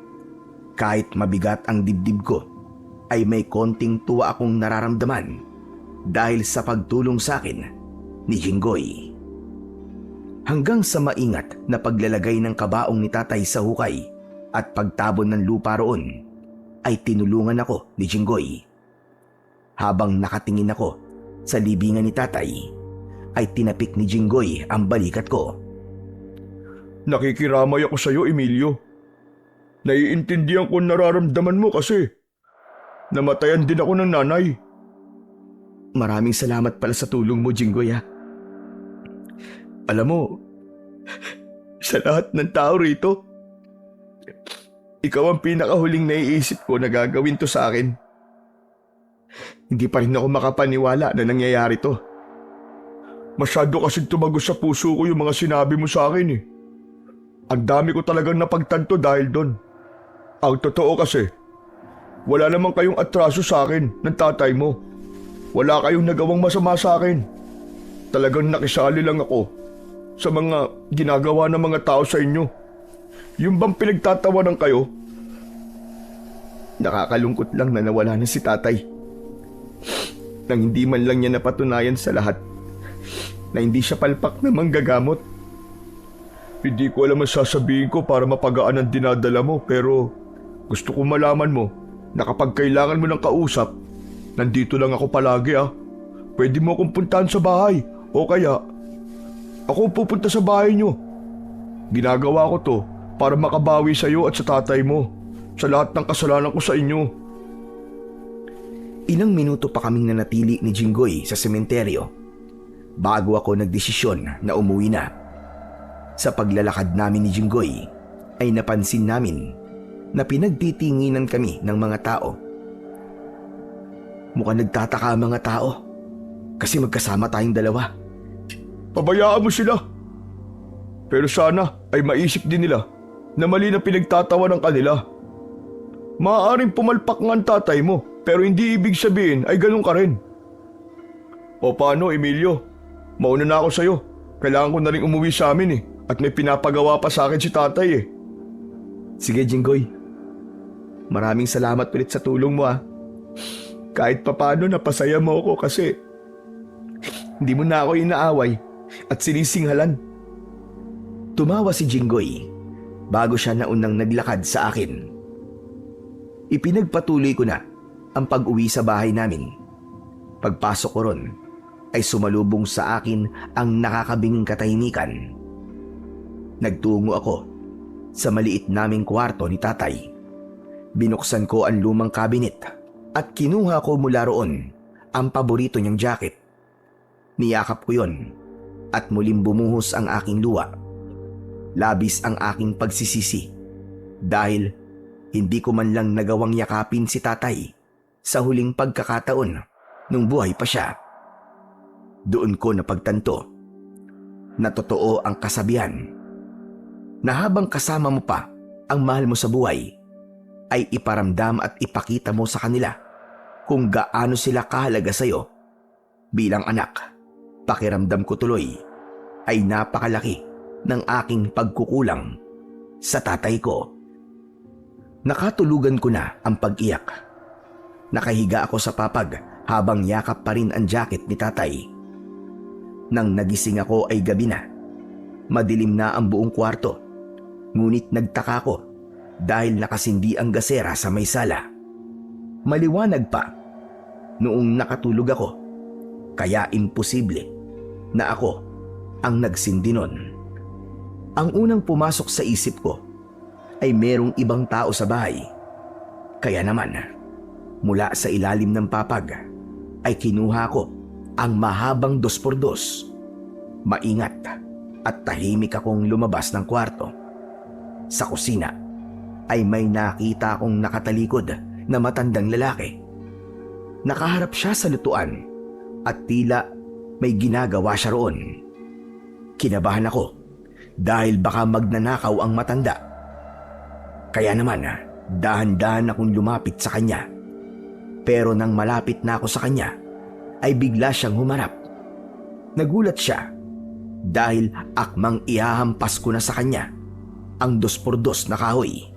S1: Kahit mabigat ang dibdib ko ay may konting tuwa akong nararamdaman dahil sa pagtulong sa akin ni Jinggoy. Hanggang sa maingat na paglalagay ng kabaong ni tatay sa hukay at pagtabon ng lupa roon ay tinulungan ako ni Jinggoy. Habang nakatingin ako sa libingan ni tatay ay tinapik ni Jinggoy ang balikat ko.
S2: Nakikiramay ako sa iyo, Emilio. Naiintindihan ko nararamdaman mo kasi namatayan din ako ng nanay.
S1: Maraming salamat pala sa tulong mo, Jinggoy.
S2: Alam mo, sa lahat ng tao rito, ikaw ang pinakahuling naiisip ko na gagawin to sa akin. Hindi pa rin ako makapaniwala na nangyayari to. Masyado kasing tumagos sa puso ko yung mga sinabi mo sa akin eh. Ang dami ko talagang napagtanto dahil doon. Ang totoo kasi, wala naman kayong atraso sa akin ng tatay mo. Wala kayong nagawang masama sa akin. Talagang nakisali lang ako sa mga ginagawa ng mga tao sa inyo. Yung bang pinagtatawanan kayo?
S1: Nakakalungkot lang na nawala na si tatay. Nang hindi man lang niya napatunayan sa lahat na hindi siya palpak na manggagamot.
S2: Hindi ko alam ang sasabihin ko para mapagaan ang dinadala mo pero gusto ko malaman mo na kapag kailangan mo ng kausap, nandito lang ako palagi ah. Pwede mo akong puntahan sa bahay o kaya ako pupunta sa bahay niyo. Ginagawa ko to para makabawi sa iyo at sa tatay mo sa lahat ng kasalanan ko sa inyo.
S1: Ilang minuto pa kaming nanatili ni Jinggoy sa sementeryo bago ako nagdesisyon na umuwi na. Sa paglalakad namin ni Jinggoy ay napansin namin na pinagtitinginan kami ng mga tao. Mukhang nagtataka ang mga tao kasi magkasama tayong dalawa.
S2: Pabayaan mo sila. Pero sana ay maisip din nila na mali na pinagtatawa ng kanila. Maaaring pumalpak nga ang tatay mo pero hindi ibig sabihin ay ganun ka rin. O paano, Emilio? Mauna na ako sa'yo. Kailangan ko na rin umuwi sa amin eh. At may pinapagawa pa sa akin si tatay eh.
S1: Sige, Jinggoy. Maraming salamat ulit sa tulong mo ah.
S2: Kahit papano napasaya mo ako kasi
S1: hindi mo na ako inaaway at sinisinghalan. Tumawa si Jinggoy bago siya naunang naglakad sa akin. Ipinagpatuloy ko na ang pag-uwi sa bahay namin. Pagpasok ko ron ay sumalubong sa akin ang nakakabinging katahimikan. Nagtungo ako sa maliit naming kwarto ni tatay. Binuksan ko ang lumang kabinet at kinuha ko mula roon ang paborito niyang jacket. Niyakap ko yon at muling bumuhos ang aking luha. Labis ang aking pagsisisi dahil hindi ko man lang nagawang yakapin si tatay sa huling pagkakataon nung buhay pa siya. Doon ko napagtanto na totoo ang kasabihan na habang kasama mo pa ang mahal mo sa buhay, ay iparamdam at ipakita mo sa kanila kung gaano sila kahalaga sa iyo. Bilang anak, pakiramdam ko tuloy ay napakalaki ng aking pagkukulang sa tatay ko. Nakatulugan ko na ang pag-iyak. Nakahiga ako sa papag habang yakap pa rin ang jacket ni tatay. Nang nagising ako ay gabi na. Madilim na ang buong kwarto. Ngunit nagtaka ko dahil nakasindi ang gasera sa may sala. Maliwanag pa noong nakatulog ako, kaya imposible na ako ang nagsindi nun. Ang unang pumasok sa isip ko ay merong ibang tao sa bahay. Kaya naman, mula sa ilalim ng papag ay kinuha ko ang mahabang 2x2. Maingat at tahimik akong lumabas ng kwarto. Sa kusina ay may nakita akong nakatalikod na matandang lalaki. Nakaharap siya sa lutuan at tila may ginagawa siya roon. Kinabahan ako dahil baka magnanakaw ang matanda. Kaya naman, dahan-dahan akong lumapit sa kanya. Pero nang malapit na ako sa kanya, ay bigla siyang humarap. Nagulat siya dahil akmang ihahampas ko na sa kanya ang 2x2 na kahoy.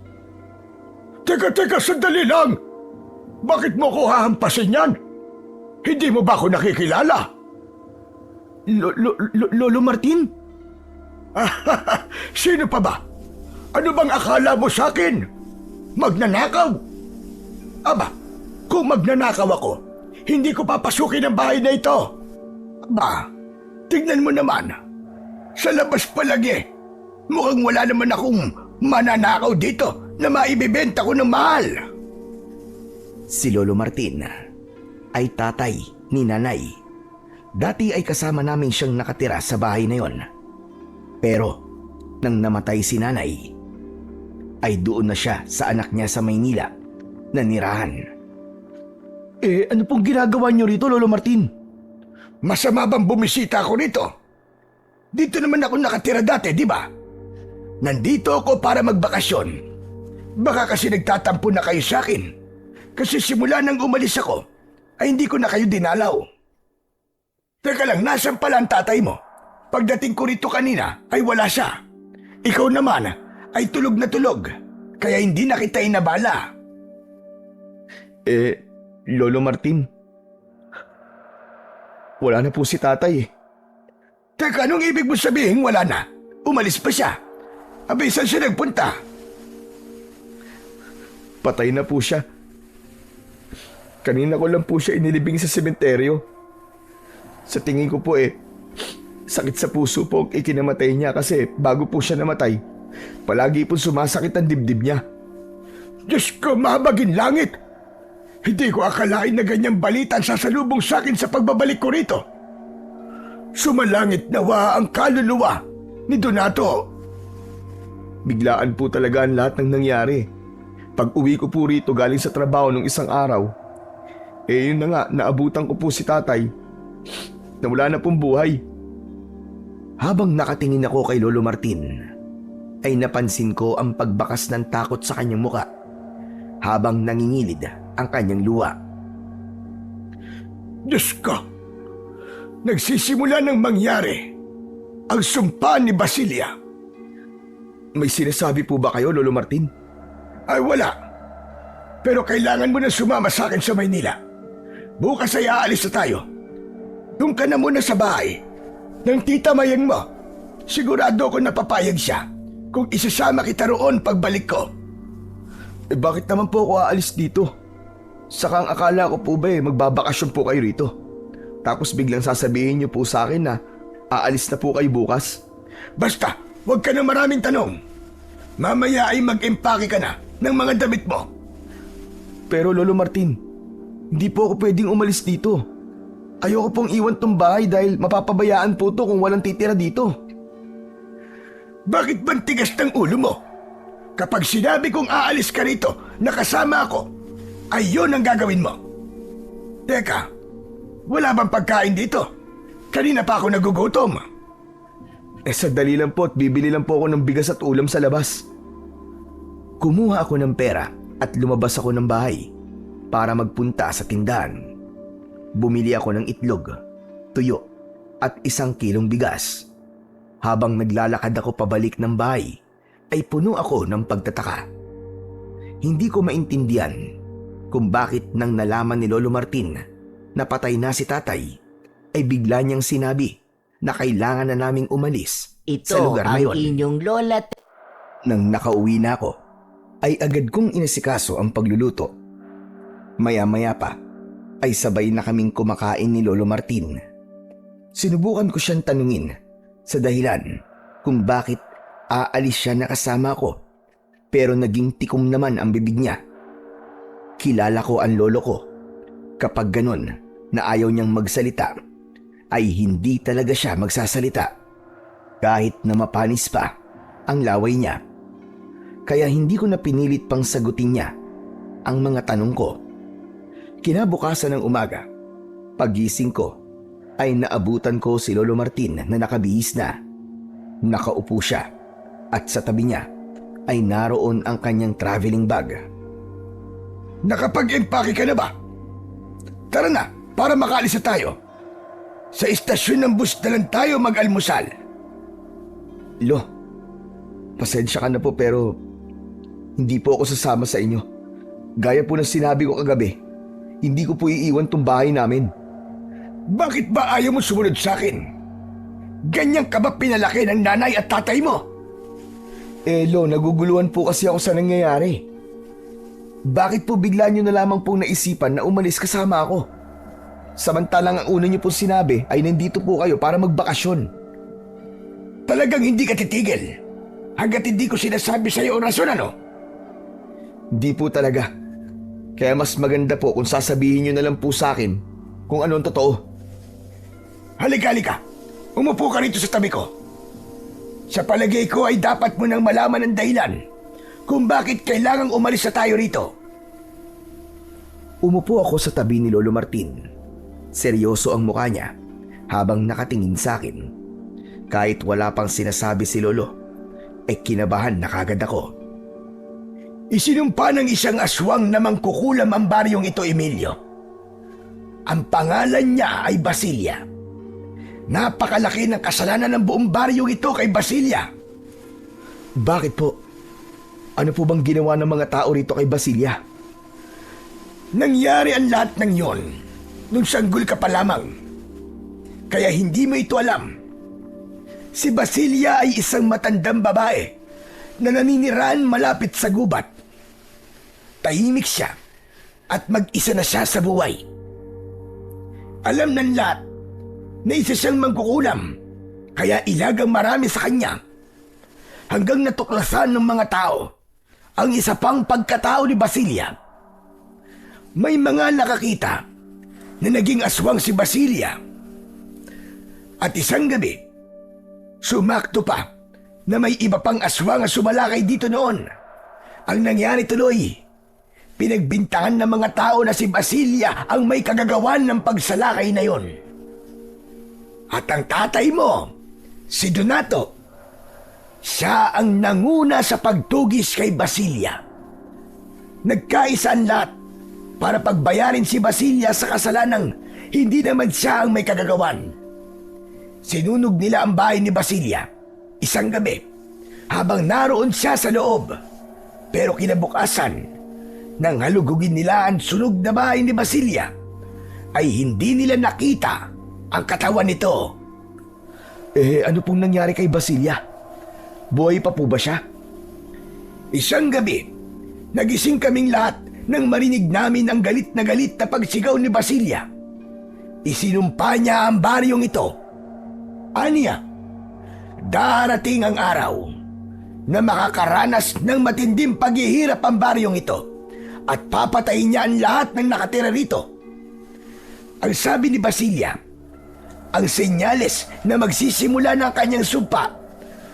S2: Teka, sandali lang! Bakit mo ko hahampasin yan? Hindi mo ba ako nakikilala?
S3: Lolo Martin?
S2: Sino pa ba? Ano bang akala mo sa akin? Magnanakaw? Aba, kung magnanakaw ako, hindi ko papasukin ang bahay na ito. Aba, tignan mo naman. Sa labas pa lang mukhang wala naman akong mananakaw dito na maibibenta ko ng mahal.
S1: Si Lolo Martin ay tatay ni Nanay. Dati ay kasama namin siyang nakatira sa bahay na yon. Pero nang namatay si Nanay, ay doon na siya sa anak niya sa Maynila na nirahan.
S3: Ano pong ginagawa niyo rito, Lolo Martin?
S2: Masama bang bumisita ako rito? Dito naman ako nakatira dati, di ba? Nandito ako para magbakasyon. Baka kasi nagtatampo na kayo sa akin. Kasi simula nang umalis ako, ay hindi ko na kayo dinalaw. Teka lang, nasan pala ang tatay mo? Pagdating ko rito kanina, ay wala siya. Ikaw naman, ay tulog na tulog. Kaya hindi na kita inabala.
S3: Lolo Martin, wala na po si tatay.
S2: Teka, anong ibig mo sabihin wala na? Umalis pa siya. Abay, saan siya nagpunta?
S3: Patay na po siya. Kanina ko lang po siya inilibing sa sementeryo. Sa tingin ko po sakit sa puso po ang ikinamatay niya kasi bago po siya namatay, palagi po sumasakit ang dibdib niya.
S2: Diyos ko, mahabagin langit! Hindi ko akalain na ganyang balita ang sasalubong sa akin sa pagbabalik ko rito. Sumalangit nawa ang kaluluwa ni Donato.
S3: Biglaan po talaga ang lahat ng nangyari. Pag uwi ko po rito galing sa trabaho nung isang araw, yun na nga, naabutan ko po si tatay na wala na pong buhay.
S1: Habang nakatingin ako kay Lolo Martin, ay napansin ko ang pagbakas ng takot sa kanyang muka habang nangingilid ang kanyang luha.
S2: Diyos ko! Nagsisimula ng mangyari ang sumpa ni Basilia.
S3: May sinasabi po ba kayo, Lolo Martin?
S2: Ay wala. Pero kailangan mo na sumama sa akin sa Maynila. Bukas ay aalis na tayo. Doon ka na muna sa bahay ng tita Mayang mo. Sigurado ko napapayag siya kung isasama kita roon pagbalik ko.
S3: Bakit naman po ako aalis dito? Saka ang akala ko po ba magbabakasyon po kayo rito. Tapos biglang sasabihin niyo po sa akin na aalis na po kayo bukas.
S2: Basta, huwag ka na maraming tanong. Mamaya ay mag-empake ka na ng mga damit mo.
S3: Pero Lolo Martin, hindi po ako pwedeng umalis dito. Ayoko pong iwan tong bahay dahil mapapabayaan po to kung walang titira dito.
S2: Bakit bang tigas ng ulo mo? Kapag sinabi kong aalis ka rito na kasama ako, ay yun ang gagawin mo. Teka, wala bang pagkain dito? Kanina pa ako nagugutom.
S3: Sandali lang po at bibili lang po ako ng bigas at ulam sa labas.
S1: Kumuha ako ng pera at lumabas ako ng bahay para magpunta sa tindahan. Bumili ako ng itlog, tuyo at 1 kilong bigas. Habang naglalakad ako pabalik ng bahay, ay puno ako ng pagtataka. Hindi ko maintindihan kung bakit nang nalaman ni Lolo Martin na patay na si tatay, ay bigla niyang sinabi na kailangan na naming umalis sa
S4: Ito
S1: lugar na
S4: ang
S1: yon.
S4: inyong lola.
S1: Nang nakauwi na ako, ay agad kong inasikaso ang pagluluto. Maya-maya pa, ay sabay na kaming kumakain ni Lolo Martin. Sinubukan ko siyang tanungin sa dahilan kung bakit aalis siya na kasama ko. pero naging tikom naman ang bibig niya. Kilala ko ang lolo ko. Kapag ganun na ayaw niyang magsalita, ay hindi talaga siya magsasalita. Kahit na mapanis pa ang laway niya. Kaya hindi ko na pinilit pang sagutin niya ang mga tanong ko. Kinabukasan ng umaga, pagising ko, ay naabutan ko si Lolo Martin na nakabihis na. Nakaupo siya at sa tabi niya ay naroon ang kanyang traveling bag.
S2: Nakapag-empake ka na ba? Tara na, para makaalis na tayo. Sa istasyon ng bus na lang tayo mag-almusal.
S3: Lo, pasensya ka na po pero hindi po ako sasama sa inyo. Gaya po ng sinabi ko kagabi, hindi ko po iiwan tong bahay namin.
S2: Bakit ba ayaw mo sumunod sa akin? Ganyan ka ba pinalaki ng nanay at tatay mo?
S3: Lo, naguguluhan po kasi ako sa nangyayari. Bakit po bigla nyo na lamang pong naisipan na umalis kasama ako? Samantalang ang una nyo pong sinabi ay nandito po kayo para magbakasyon.
S2: Talagang hindi ka titigil hanggat hindi ko sinasabi sa iyo ang rason, ano?
S3: Hindi po talaga. Kaya mas maganda po kung sasabihin nyo na lang po sa akin kung ano ang totoo.
S2: Halika. Umupo ka rito sa tabi ko. Sa palagay ko ay dapat mo nang malaman ang dahilan kung bakit kailangang umalis na tayo rito.
S1: Umupo ako sa tabi ni Lolo Martin. Seryoso ang mukha niya habang nakatingin sa akin. Kahit wala pang sinasabi si Lolo, ay kinabahan na kagad ako.
S2: Isinumpa ng isang aswang na mangkukulam ang baryong ito, Emilio. Ang pangalan niya ay Basilia. Napakalaki ng kasalanan ng buong baryong ito kay Basilia.
S3: Bakit po? Ano po bang ginawa ng mga tao rito kay Basilia?
S2: Nangyari ang lahat ng yon nung sanggol ka pa lamang. Kaya hindi mo ito alam. Si Basilia ay isang matandang babae na naninirahan malapit sa gubat. Tahimik siya at mag-isa na siya sa buhay. Alam ng lahat na isa siyang mangkukulam, kaya ilagang marami sa kanya. Hanggang natuklasan ng mga tao ang isa pang pagkatao ni Basilia. May mga nakakita na naging aswang si Basilia. At isang gabi, sumakto pa na may iba pang aswang ang sumalakay dito noon. Ang nangyari tuloy, pinagbintangan ng mga tao na si Basilia ang may kagagawan ng pagsalakay na yon. At ang tatay mo, si Donato, siya ang nanguna sa pagtugis kay Basilia. Nagkaisa ang lahat para pagbayarin si Basilia sa kasalanang hindi naman siya ang may kagagawan. Sinunog nila ang bahay ni Basilia isang gabi habang naroon siya sa loob. Pero kinabukasan, nang halugugin nila ang sunog na bahay ni Basilia, ay hindi nila nakita ang katawan nito.
S3: Ano pong nangyari kay Basilia? Buhay pa po ba siya?
S2: Isang gabi, nagising kaming lahat nang marinig namin ang galit na pagsigaw ni Basilia. Isinumpa niya ang baryong ito. Aniya, darating ang araw na makakaranas ng matinding paghihirap ang baryong ito at papatayin niya ang lahat ng nakatira rito. Ang sabi ni Basilia, ang senyales na magsisimula ng kanyang sumpa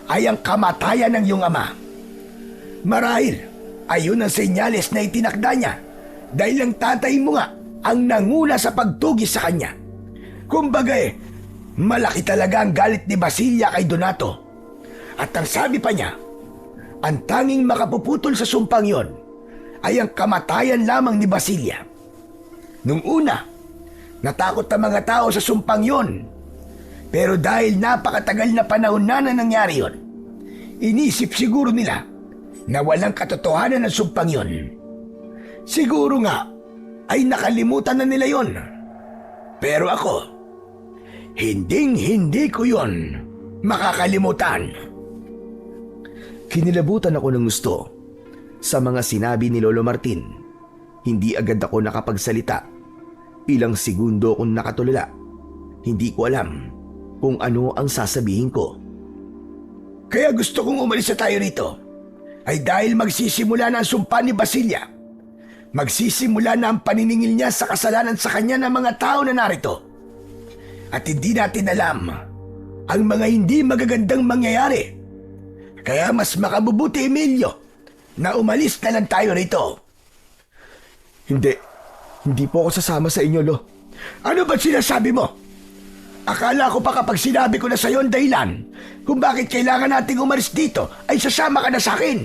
S2: ay ang kamatayan ng iyong ama. Marahil, ayun ang senyales na itinakda niya dahil ang tatay mo nga ang nanguna sa pagtugis sa kanya. Kumbaga malaki talaga ang galit ni Basilia kay Donato. At ang sabi pa niya, ang tanging makapuputol sa sumpang yon ay ang kamatayan lamang ni Basilia. Nung una, natakot ang mga tao sa sumpang yon. Pero dahil napakatagal na panahon na nangyari yon, inisip siguro nila na walang katotohanan ng sumpang yon. Siguro nga ay nakalimutan na nila yon. Pero ako, hindi ko yon makakalimutan.
S1: Kinilabutan ako ng gusto sa mga sinabi ni Lolo Martin. Hindi agad ako nakapagsalita. Ilang segundo akong nakatulala. Hindi ko alam kung ano ang sasabihin ko.
S2: Kaya gusto kong umalis na tayo rito ay dahil magsisimula na ang sumpa ni Basilia. Magsisimula na ang paniningil niya sa kasalanan sa kanya ng mga tao na narito. At hindi natin alam ang mga hindi magagandang mangyayari. Kaya mas makabubuti, Emilio, na umalis na lang tayo rito.
S3: Hindi po ako sasama sa inyo, Lo.
S2: Ano ba sinasabi mo? Akala ko pa kapag sinabi ko na sa'yo ang dahilan kung bakit kailangan nating umalis dito ay sasama ka na sa akin.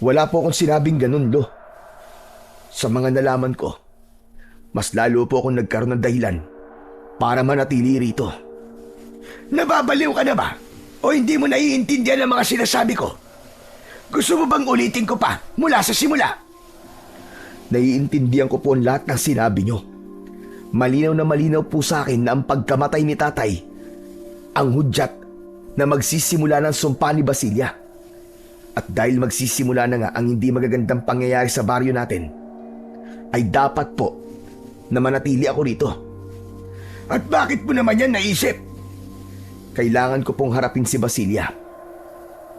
S3: Wala po akong sinabing ganun, Lo. Sa mga nalaman ko, mas lalo po akong nagkaroon ng dahilan para manatili rito.
S2: Nababaliw ka na ba? O hindi mo naiintindihan ang mga sinasabi ko? Gusto mo bang ulitin ko pa mula sa simula?
S3: Naiintindihan ko po ang lahat ng sinabi nyo. Malinaw na malinaw po sa akin na ang pagkamatay ni tatay ang hudyat na magsisimula ng sumpa ni Basilia. At dahil magsisimula na nga ang hindi magagandang pangyayari sa baryo natin, ay dapat po na manatili ako rito.
S2: At bakit mo naman yan naisip?
S3: Kailangan ko pong harapin si Basilia.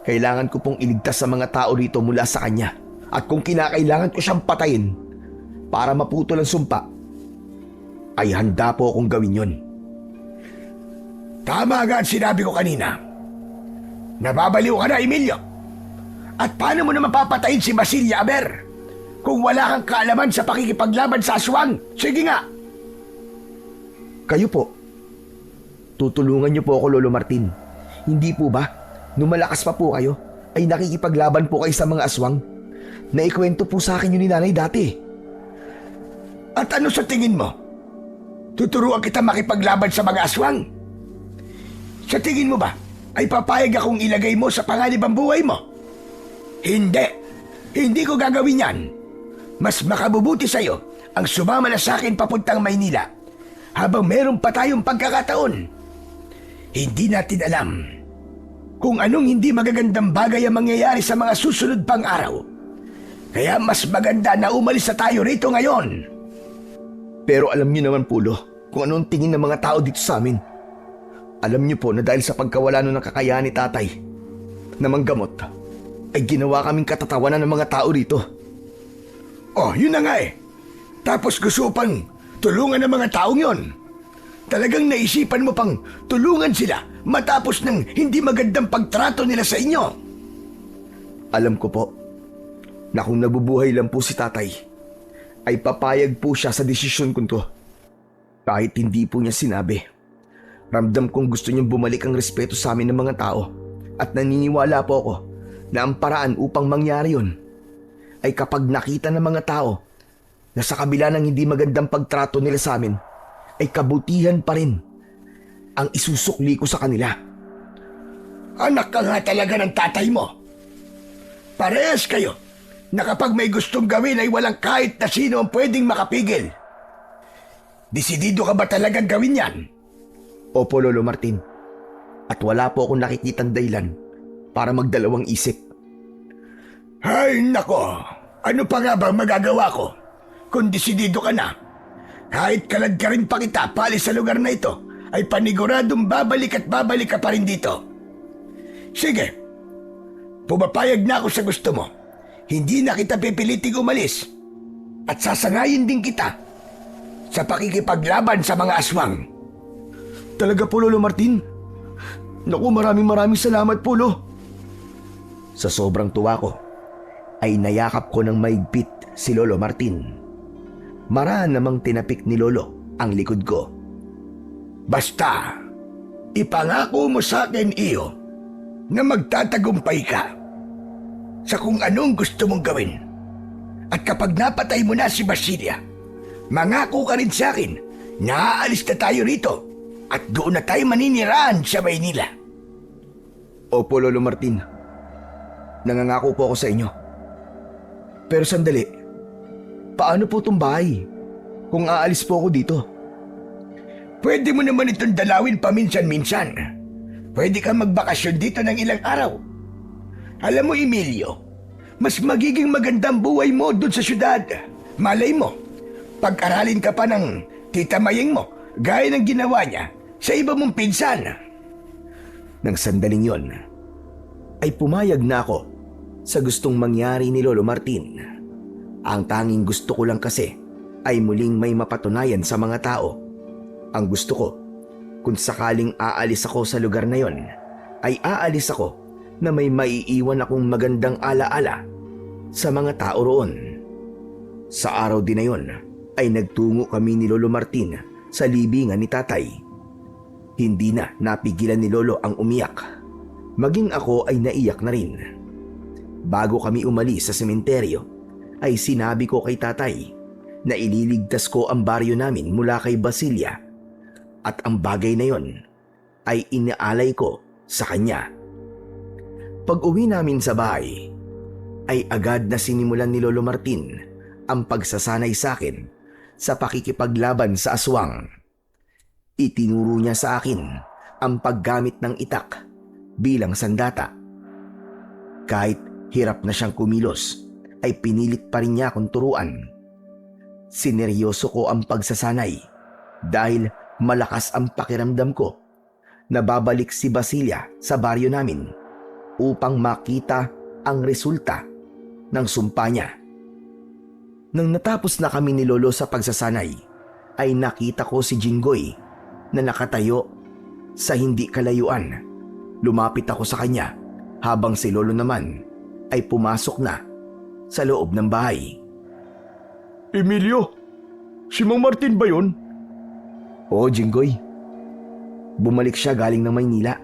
S3: Kailangan ko pong iligtas sa mga tao rito mula sa kanya. At kung kinakailangan ko siyang patayin para maputol ang sumpa, ay handa po akong gawin yon.
S2: Tama nga ang sinabi ko kanina. Nababaliw ka na, Emilio. At paano mo naman papatayin si Basilia, Aber? Kung wala kang kaalaman sa pakikipaglaban sa aswang, sige nga.
S3: Kayo po. Tutulungan niyo po ako, Lolo Martin. Hindi po ba? Nung malakas pa po kayo, ay nakikipaglaban po kayo sa mga aswang. Naikwento po sa akin yun ni nanay dati.
S2: At ano sa tingin mo? Tuturuan kita makipaglaban sa mga aswang? Sa tingin mo ba, ay papayag akong ilagay mo sa panganib ang buhay mo? Hindi. Hindi ko gagawin yan. Mas makabubuti sa'yo ang sumama na sa akin papuntang Maynila habang meron pa tayong pagkakataon. Hindi natin alam kung anong hindi magagandang bagay ang mangyayari sa mga susunod pang araw. Kaya mas maganda na umalis na tayo rito ngayon.
S3: Pero alam niyo naman po, Lo, kung anong tingin ng mga tao dito sa amin. Alam niyo po na dahil sa pagkawala ng kakayahan ni tatay na manggamot, ay ginawa kaming katatawanan ng mga tao rito.
S2: Oh, yun na nga eh. Tapos gusto pang tulungan ng mga taong yon. Talagang naisipan mo pang tulungan sila matapos ng hindi magandang pagtrato nila sa inyo.
S3: Alam ko po na kung nabubuhay lang po si tatay, ay papayag po siya sa desisyon ko to. Kahit hindi po niya sinabi, ramdam kong gusto niyang bumalik ang respeto sa amin ng mga tao at naniniwala po ako na ang paraan upang mangyari yun ay kapag nakita ng mga tao na sa kabila ng hindi magandang pagtrato nila sa amin, ay kabutihan pa rin ang isusukli ko sa kanila.
S2: Anak ka nga talaga ng tatay mo. Parehas kayo na kapag may gustong gawin ay walang kahit na sino ang pwedeng makapigil. Desidido ka ba talagang gawin yan?
S3: Opo, Lolo Martin. At wala po akong nakikitang dahilan para magdalawang isip.
S2: Ay nako, ano pa nga bang magagawa ko kung desidido ka na? Kahit kalad ka rin pa kita paalis sa lugar na ito, ay paniguradong babalik at babalik ka pa rin dito. Sige, pumapayag na ako sa gusto mo. Hindi na kita pipiliting umalis. At sasangayin din kita sa pakikipaglaban sa mga aswang.
S3: Talaga po, Lolo Martin? Naku, maraming salamat po, Lo. Sa sobrang tuwa ko, ay nayakap ko ng maigpit si Lolo Martin. Maraan namang tinapik ni Lolo ang likod ko.
S2: Basta, ipangako mo sa akin, iyo, na magtatagumpay ka sa kung anong gusto mong gawin. At kapag napatay mo na si Basilia, mangako ka rin sa akin na aalis na tayo rito at doon na tayo maninirahan sa Maynila.
S3: Opo, Lolo Martin. Nangangako po ako sa inyo. Pero sandali, paano po itong bahay kung aalis po ako dito?
S2: Pwede mo naman itong dalawin paminsan-minsan. Pwede kang magbakasyon dito ng ilang araw. Alam mo, Emilio, mas magiging magandang buhay mo doon sa syudad. Malay mo, pag-aralin ka pa ng tita Mayeng mo, gaya ng ginawa niya sa iba mong pinsan.
S3: Nang sandaling yon, ay pumayag na ako
S1: sa gustong mangyari ni Lolo Martin. Ang tanging gusto ko lang kasi ay muling may mapatunayan sa mga tao. Ang gusto ko, kung sakaling aalis ako sa lugar na yon, ay aalis ako na may maiiwan akong magandang alaala sa mga tao roon. Sa araw din na yon ay nagtungo kami ni Lolo Martin sa libingan ni Tatay. Hindi na napigilan ni Lolo ang umiyak. Maging ako ay naiyak na rin. Bago kami umalis sa sementeryo, ay sinabi ko kay Tatay na ililigtas ko ang baryo namin mula kay Basilia, at ang bagay na yon ay inaalay ko sa kanya. Pag-uwi namin sa bahay, ay agad na sinimulan ni Lolo Martin ang pagsasanay sa akin sa pakikipaglaban sa aswang. Itinuro niya sa akin ang paggamit ng itak bilang sandata. Kahit hirap na siyang kumilos, ay pinilit pa rin niya akong turuan. Sineryoso ko ang pagsasanay dahil malakas ang pakiramdam ko na babalik si Basilia sa baryo namin upang makita ang resulta ng sumpa niya. Nang natapos na kami ni Lolo sa pagsasanay, ay nakita ko si Jinggoy na nakatayo sa hindi kalayuan. Lumapit ako sa kanya habang si Lolo naman ay pumasok na sa loob ng bahay.
S3: Emilio, si Mang Martin ba yun?
S1: Oo, Jinggoy. Bumalik siya galing ng Maynila.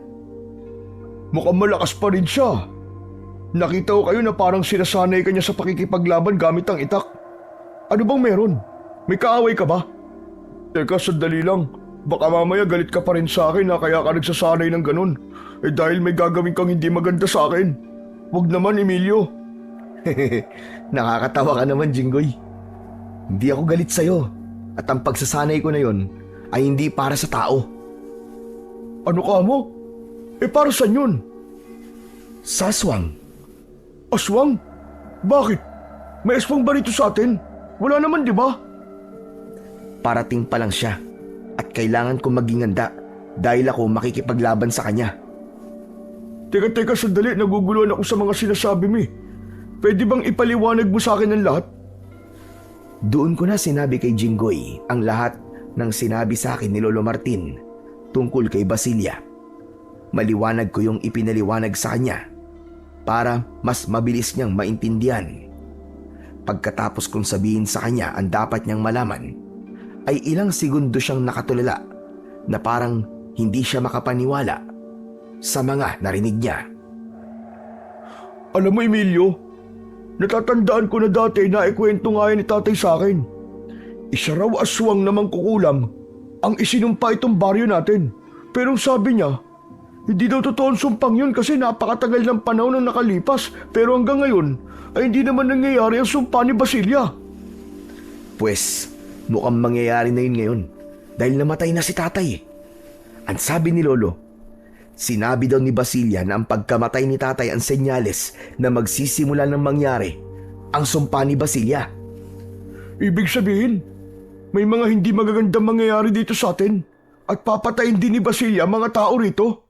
S3: Mukhang malakas pa rin siya. Nakita ko kayo na parang sinasanay ka niya sa pakikipaglaban gamit ang itak. Ano bang meron? May kaaway ka ba? Teka, sandali lang. Baka mamaya galit ka pa rin sa akin na kaya ka nagsasanay ng ganun. Dahil may gagawin kang hindi maganda sa akin. Huwag naman, Emilio.
S1: Nakakatawa ka naman, Jinggoy. Hindi ako galit sa'yo. At ang pagsasanay ko na yon ay hindi para sa tao.
S3: Ano ka mo? Para saan yun?
S1: Sa aswang.
S3: Aswang? Bakit? May aswang ba rito sa atin? Wala naman, di ba?
S1: Parating pa lang siya at kailangan ko maging handa dahil ako makikipaglaban sa kanya.
S3: Teka, sandali. Naguguluhan ako sa mga sinasabi mo. Pwede bang ipaliwanag mo sa akin ang lahat?
S1: Doon ko na sinabi kay Jinggoy ang lahat ng sinabi sa akin ni Lolo Martin tungkol kay Basilia. Maliwanag ko yung ipinaliwanag sa kanya para mas mabilis niyang maintindihan. Pagkatapos kong sabihin sa kanya ang dapat niyang malaman, ay ilang segundo siyang nakatulala na parang hindi siya makapaniwala sa mga narinig niya.
S3: Alam mo, Emilio, natatandaan ko na dati na ikwento nga yan ni Tatay sa akin. Isa raw aswang na mangkukulam ang isinumpa itong baryo natin. Pero sabi niya, hindi daw totoo ang sumpang yun kasi napakatagal ng panahon na nakalipas. Pero hanggang ngayon ay hindi naman nangyayari ang sumpa ni Basilia.
S1: Pues, mukhang mangyayari na yun ngayon dahil namatay na si Tatay. Ang sabi ni Lolo, sinabi daw ni Basilia na ang pagkamatay ni Tatay ang senyales na magsisimula ng mangyari ang sumpa ni Basilia.
S3: Ibig sabihin, may mga hindi magagandang mangyayari dito sa atin at papatayin din ni Basilia mga tao rito.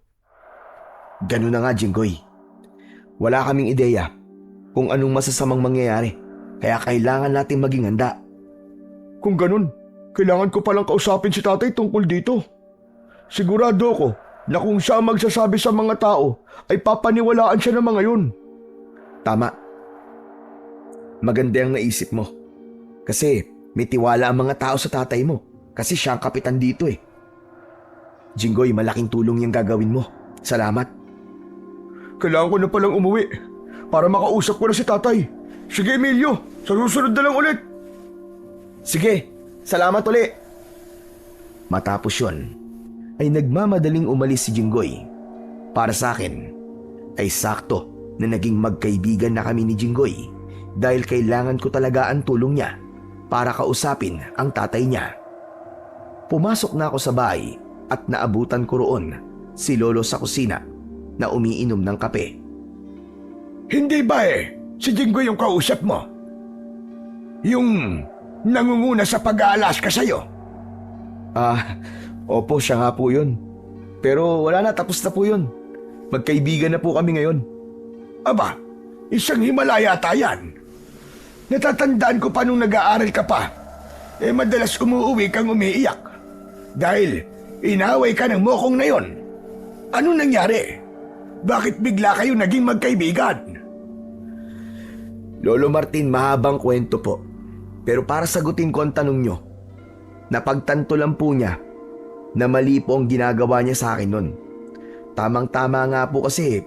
S1: Ganun na nga, Jinggoy. Wala kaming ideya kung anong masasamang mangyayari kaya kailangan natin maging handa.
S3: Kung ganun, kailangan ko palang kausapin si Tatay tungkol dito. Sigurado ko na kung siya magsasabi sa mga tao ay papaniwalaan siya ng mga yun.
S1: Tama. Maganda ang naisip mo. Kasi may tiwala ang mga tao sa tatay mo kasi siya ang kapitan dito eh. Jinggoy, malaking tulong yung gagawin mo. Salamat.
S3: Kailangan ko na palang umuwi para makausap ko na si Tatay. Sige, Emilio, sa susunod na lang ulit.
S1: Sige, salamat uli. Matapos yun, ay nagmamadaling umalis si Jinggoy. Para sa akin, ay sakto na naging magkaibigan na kami ni Jinggoy dahil kailangan ko talaga ang tulong niya para kausapin ang tatay niya. Pumasok na ako sa bahay at naabutan ko roon si Lolo sa kusina na umiinom ng kape.
S3: Hindi ba si Jinggoy yung kausap mo? Yung nangunguna sa pag-aalas ka sa'yo?
S1: Opo, siya nga po yun. Pero wala na, tapos na po yun. Magkaibigan na po kami ngayon.
S3: Aba,
S2: Isang Himalaya ata yan. Natatandaan ko pa nung nag-aaral ka pa. Madalas umuwi kang umiiyak. Dahil inaway ka ng mokong na yon. Anong nangyari? Bakit bigla kayo naging magkaibigan?
S3: Lolo Martin, mahabang kwento po. Pero para sagutin ko ang tanong nyo, napagtanto lang po niya na mali po ang ginagawa niya sa akin nun. Tamang-tama nga po kasi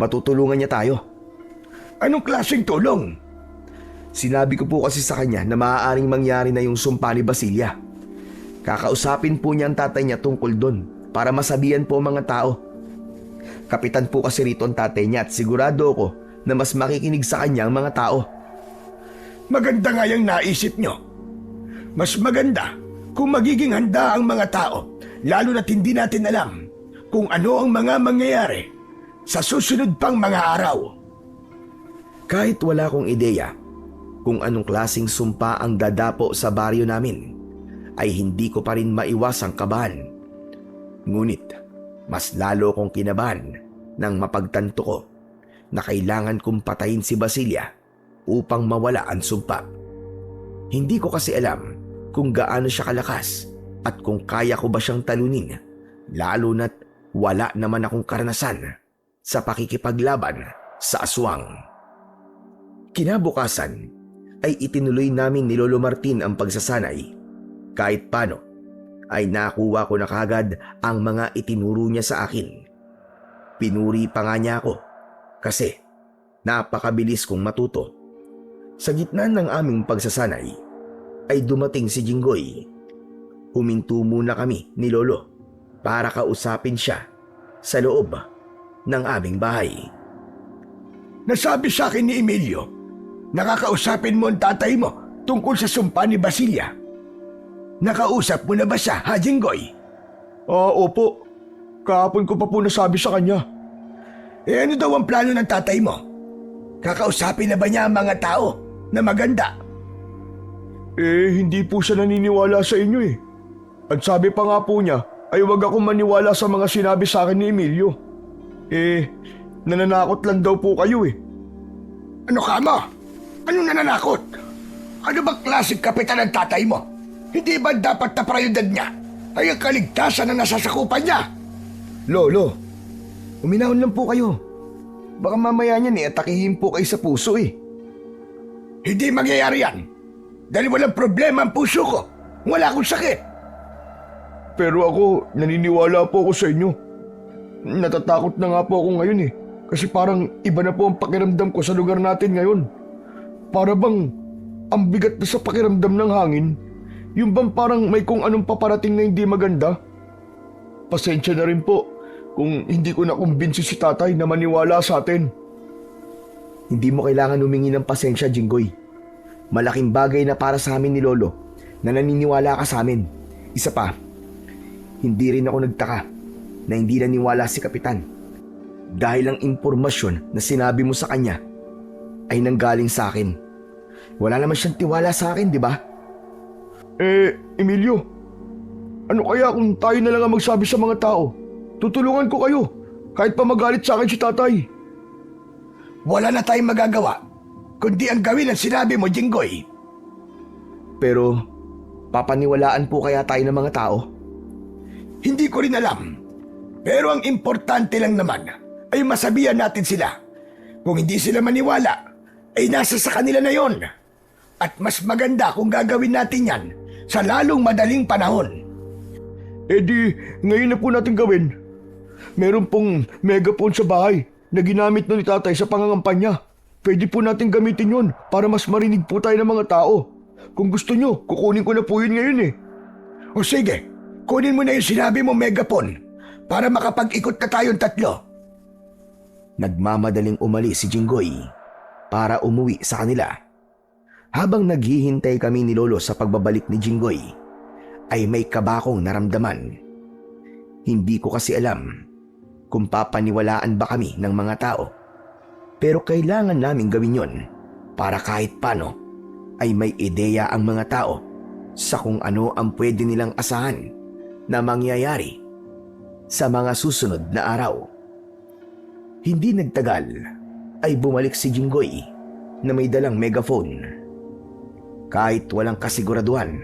S3: matutulungan niya tayo.
S2: Anong klaseng tulong?
S3: Sinabi ko po kasi sa kanya na maaaring mangyari na yung sumpa ni Basilia. Kakausapin po niya ang tatay niya tungkol doon para masabihan po ang mga tao. Kapitan po kasi rito ang tatay niya at sigurado ako na mas makikinig sa kanya ang mga tao.
S2: Maganda nga yung naisip nyo. Mas maganda kung magiging handa ang mga tao, lalo na't hindi natin alam kung ano ang mga mangyayari sa susunod pang mga araw.
S3: Kahit wala akong ideya kung anong klaseng sumpa ang dadapo sa baryo namin, ay hindi ko pa rin maiwasang kabahan. Ngunit mas lalo kong kinabahan nang mapagtanto ko na kailangan kong patayin si Basilia upang mawala ang sumpa. Hindi ko kasi alam kung gaano siya kalakas at kung kaya ko ba siyang talunin, lalo na't wala naman akong karanasan sa pakikipaglaban sa aswang. Kinabukasan ay itinuloy namin ni Lolo Martin ang pagsasanay. Kahit paano ay nakuha ko na kagad ang mga itinuro niya sa akin. Pinuri pa nga niya ako kasi napakabilis kong matuto. Sa gitna ng aming pagsasanay ay dumating si Jinggoy. Huminto muna kami ni Lolo para kausapin siya sa loob ng aming bahay.
S2: Nasabi sa akin ni Emilio, nakakausapin mo ang tatay mo tungkol sa sumpa ni Basilia. Nakausap mo na ba siya, ha, Jinggoy?
S3: Opo. Kahapon ko pa po nasabi sa kanya.
S2: Ano daw ang plano ng tatay mo? Kakausapin na ba niya ang mga tao na maganda?
S3: Hindi po siya naniniwala sa inyo eh. At sabi pa nga po niya, ay wag akong maniwala sa mga sinabi sa akin ni Emilio. Nananakot lang daw po kayo eh.
S2: Ano ka mo? Anong nananakot? Ano bang klaseng kapitan ng tatay mo? Hindi ba dapat na prioridad niya ay ang kaligtasan na nasasakupan niya?
S3: Lolo, uminahon lang po kayo. Baka mamaya niyan atakihin po kayo sa puso eh.
S2: Hindi mangyayari yan. Dahil walang problema ang puso ko. Wala akong sakit.
S3: Pero ako, naniniwala po ako sa inyo. Natatakot na nga po ako ngayon eh. Kasi parang iba na po ang pakiramdam ko sa lugar natin ngayon. Para bang ang bigat na sa pakiramdam ng hangin. Yung bang parang may kung anong paparating na hindi maganda. Pasensya na rin po kung hindi ko nakumbinsi si tatay na maniwala sa atin. Hindi mo kailangan humingi ng pasensya, Jinggoy. Malaking bagay na para sa amin ni Lolo na naniniwala ka sa amin. Isa pa, hindi rin ako nagtaka na hindi naniwala si Kapitan. Dahil ang impormasyon na sinabi mo sa kanya ay nanggaling sa akin. Wala naman siyang tiwala sa akin, di ba? Emilio, ano kaya kung tayo na lang ang magsabi sa mga tao? Tutulungan ko kayo, kahit pa magalit sa akin si tatay.
S2: Wala na tayong magagawa, kundi ang gawin ang sinabi mo, Jinggoy.
S3: Pero, papaniwalaan po kaya tayo ng mga tao?
S2: Hindi ko rin alam. Pero ang importante lang naman ay masabihan natin sila. Kung hindi sila maniwala, ay nasa sa kanila na yon. At mas maganda kung gagawin natin yan sa lalong madaling panahon.
S3: Ngayon na po natin gawin. Meron pong megaphone sa bahay na ginamit na ni tatay sa pangangampanya. Pwede po natin gamitin yon para mas marinig po tayo ng mga tao. Kung gusto nyo, kukunin ko na po yun ngayon eh.
S2: O sige, kunin mo na yung sinabi mo megaphone para makapag-ikot na tayong tatlo.
S3: Nagmamadaling umalis si Jinggoy para umuwi sa kanila. Habang naghihintay kami ni Lolo sa pagbabalik ni Jinggoy, ay may kabakong naramdaman. Hindi ko kasi alam kung papaniwalaan ba kami ng mga tao. Pero kailangan naming gawin yon para kahit paano ay may ideya ang mga tao sa kung ano ang pwede nilang asahan na mangyayari sa mga susunod na araw. Hindi nagtagal
S1: ay bumalik si Jinggoy na may dalang megaphone. Kahit walang kasiguraduhan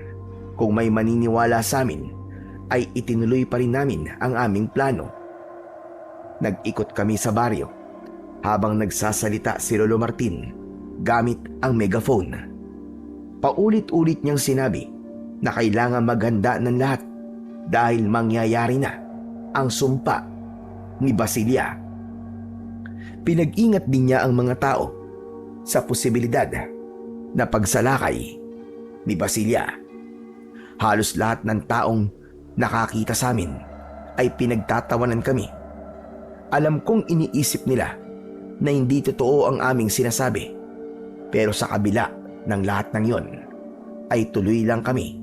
S1: kung may maniniwala sa amin, ay itinuloy pa rin namin ang aming plano. Nag-ikot kami sa baryo habang nagsasalita si Lolo Martin gamit ang megaphone. Paulit-ulit niyang sinabi na kailangan maghanda ng lahat dahil mangyayari na ang sumpa ni Basilia. Pinag-ingat din niya ang mga tao sa posibilidad na pagsalakay ni Basilia. Halos lahat ng taong nakakita sa amin ay pinagtatawanan kami. Alam kong iniisip nila na hindi totoo ang aming sinasabi, pero sa kabila ng lahat ng yon ay tuloy lang kami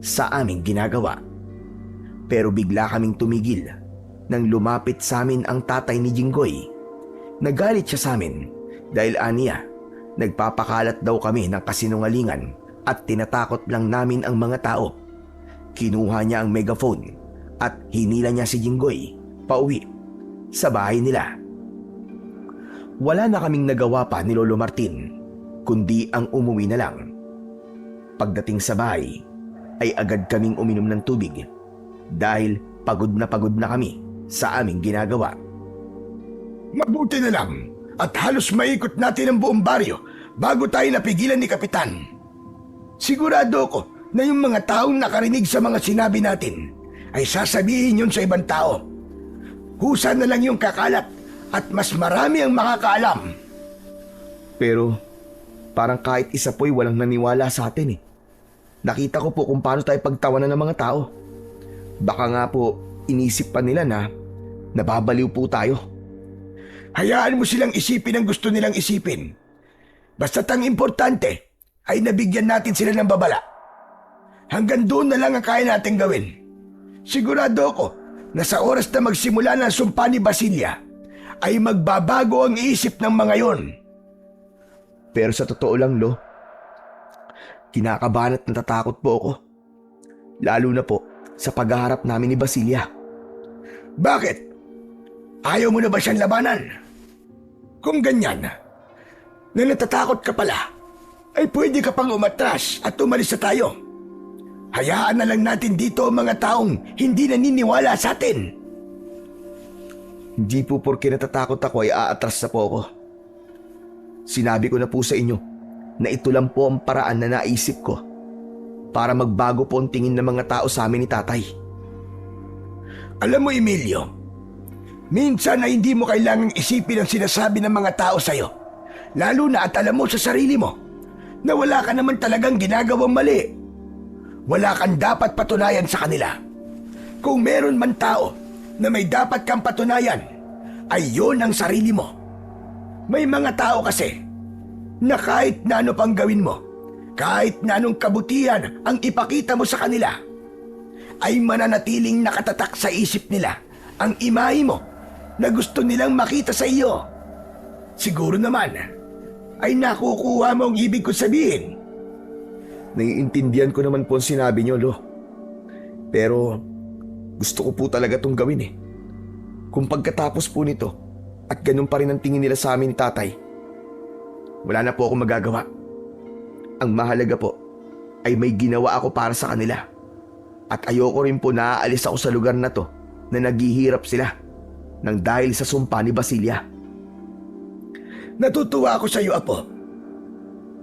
S1: sa aming ginagawa. Pero bigla kaming tumigil nang lumapit sa amin ang tatay ni Jinggoy. Nagalit siya sa amin dahil aniya, nagpapakalat daw kami ng kasinungalingan at tinatakot lang namin ang mga tao. Kinuha niya ang megaphone at hinila niya si Jinggoy pauwi sa bahay nila. Wala na kaming nagawa pa ni Lolo Martin kundi ang umuwi na lang. Pagdating sa bahay ay agad kaming uminom ng tubig dahil pagod na kami sa aming ginagawa.
S2: Mabuti na lang at halos maikot natin ang buong baryo bago tayo napigilan ni Kapitan. Sigurado ko na yung mga taong nakarinig sa mga sinabi natin ay sasabihin yun sa ibang tao. Husa na lang yung kakalat at mas marami ang makakaalam.
S1: Pero parang kahit isa po'y walang naniwala sa atin eh. Nakita ko po kung paano tayo pagtawanan ng mga tao. Baka nga po inisip pa nila na nababaliw po tayo.
S2: Hayaan mo silang isipin ang gusto nilang isipin. Basta't ang importante ay nabigyan natin sila ng babala. Hanggang doon na lang ang kaya natin gawin. Sigurado ako na sa oras na magsimula ng sumpa ni Basilia ay magbabago ang isip ng mga yon.
S1: Pero sa totoo lang, Lo, kinakabahan at natatakot po ako. Lalo na po sa paghaharap namin ni Basilia.
S2: Bakit? Ayaw mo na ba siyang labanan? Kung ganyan, na natatakot ka pala, ay pwede ka pang umatras at umalis na tayo. Hayaan na lang natin dito ang mga taong hindi naniniwala sa atin.
S1: Hindi po porke natatakot ako ay aatras na po ako. Sinabi ko na po sa inyo na ito lang po ang paraan na naisip ko para magbago po ang tingin ng mga tao sa amin ni Tatay.
S2: Alam mo, Emilio, minsan ay hindi mo kailangang isipin ang sinasabi ng mga tao sa'yo. Lalo na at alam mo sa sarili mo na wala ka naman talagang ginagawang mali. Wala kang dapat patunayan sa kanila. Kung meron man tao na may dapat kang patunayan, ay yun ang sarili mo. May mga tao kasi na kahit na ano pang gawin mo, kahit na anong kabutihan ang ipakita mo sa kanila, ay mananatiling nakatatak sa isip nila ang imahe mo na gusto nilang makita sa iyo. Siguro naman ay nakukuha mo ang ibig ko sabihin.
S1: Naiintindihan ko naman po ang sinabi niyo, Lo. Pero gusto ko po talaga itong gawin eh. Kung pagkatapos po nito at ganun pa rin ang tingin nila sa amin ni Tatay, wala na po akong magagawa. Ang mahalaga po ay may ginawa ako para sa kanila. At ayoko rin po na aalis ako sa lugar na to na naghihirap sila nang dahil sa sumpa ni Basilia.
S2: Natutuwa ako sa iyo, Apo.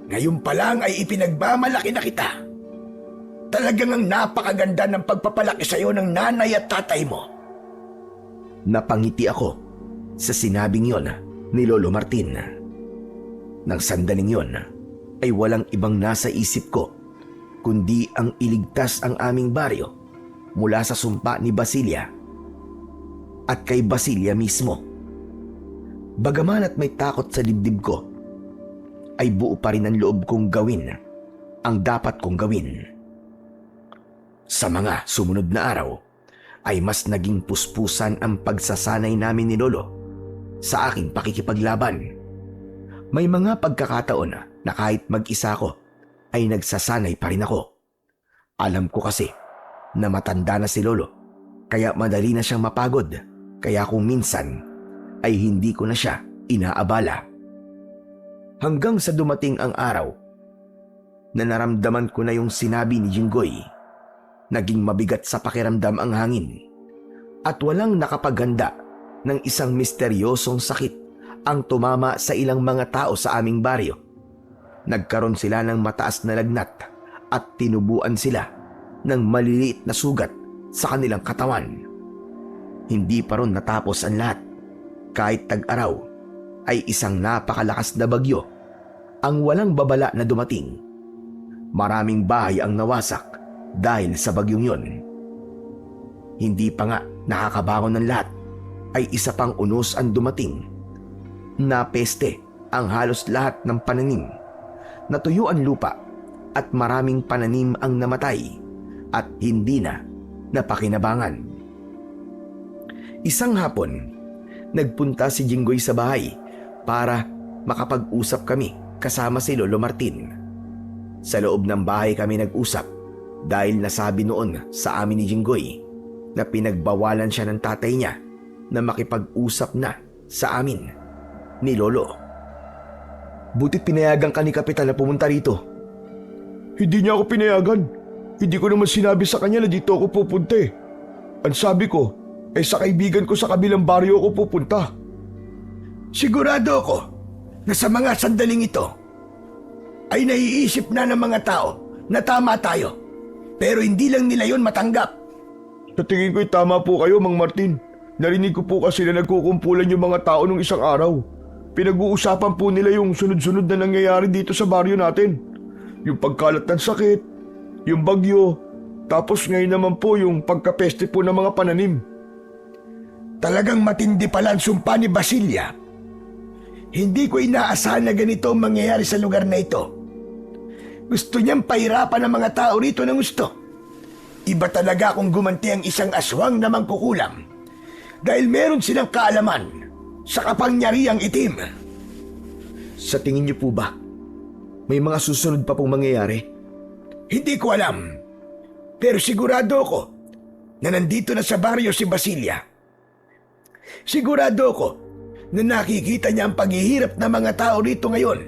S2: Ngayon pa lang ay ipinagmamalaki na kita. Talagang ang napakaganda ng pagpapalaki sa iyo ng nanay at tatay mo.
S1: Napangiti ako sa sinabing yon ni Lolo Martin. Nang sandaling yon ay walang ibang nasa isip ko kundi ang iligtas ang aming baryo mula sa sumpa ni Basilia at kay Basilia mismo. Bagaman at may takot sa dibdib ko, ay buo pa rin ang loob kong gawin ang dapat kong gawin. Sa mga sumunod na araw ay mas naging puspusan ang pagsasanay namin ni Lolo sa aking pakikipaglaban. May mga pagkakataon na kahit mag-isa ko ay nagsasanay pa rin ako. Alam ko kasi na matanda na si Lolo kaya madali na siyang mapagod, kaya kung minsan ay hindi ko na siya inaabala. Hanggang sa dumating ang araw na naramdaman ko na yung sinabi ni Jinggoy. Naging mabigat sa pakiramdam ang hangin at walang nakapaghanda ng isang misteryosong sakit ang tumama sa ilang mga tao sa aming baryo. Nagkaroon sila ng mataas na lagnat at tinubuan sila ng maliliit na sugat sa kanilang katawan. Hindi pa ron natapos ang lahat. Kahit tag-araw ay isang napakalakas na bagyo ang walang babala na dumating. Maraming bahay ang nawasak dahil sa bagyong yon. Hindi pa nga nakakabangon ng lahat ay isa pang unos ang dumating. Napeste ang halos lahat ng pananim. Natuyo ang lupa at maraming pananim ang namatay at hindi na napakinabangan. Isang hapon, nagpunta si Jinggoy sa bahay para makapag-usap kami kasama si Lolo Martin. Sa loob ng bahay kami nag-usap dahil nasabi noon sa amin ni Jinggoy na pinagbawalan siya ng tatay niya na makipag-usap na sa amin ni Lolo.
S3: Butit pinayagan ka ni Kapitan na pumunta rito. Hindi niya ako pinayagan. Hindi ko naman sinabi sa kanya na dito ako pupunta eh. Ang sabi ko, sa kaibigan ko sa kabilang baryo ako pupunta.
S2: Sigurado ako na sa mga sandaling ito ay naiisip na ng mga tao na tama tayo. Pero hindi lang nila yon matanggap.
S3: Sa tingin ko'y tama po kayo, Mang Martin. Narinig ko po kasi na nagkukumpulan yung mga tao nung isang araw. Pinag-uusapan po nila yung sunod-sunod na nangyayari dito sa baryo natin. Yung pagkalat ng sakit, yung bagyo, tapos ngayon naman po yung pagkapeste po ng mga pananim.
S2: Talagang matindi pala ang sumpa ni Basilia. Hindi ko inaasahan na ganito ang mangyayari sa lugar na ito. Gusto niyang pahirapan ang mga tao rito ng gusto. Iba talaga kung gumanti ang isang aswang na mangkukulam dahil meron silang kaalaman sa kapangyarihang itim.
S3: Sa tingin niyo po ba, may mga susunod pa pong mangyayari?
S2: Hindi ko alam. Pero sigurado ako na nandito na sa baryo si Basilia. Sigurado ako na nakikita niya ang paghihirap ng mga tao rito ngayon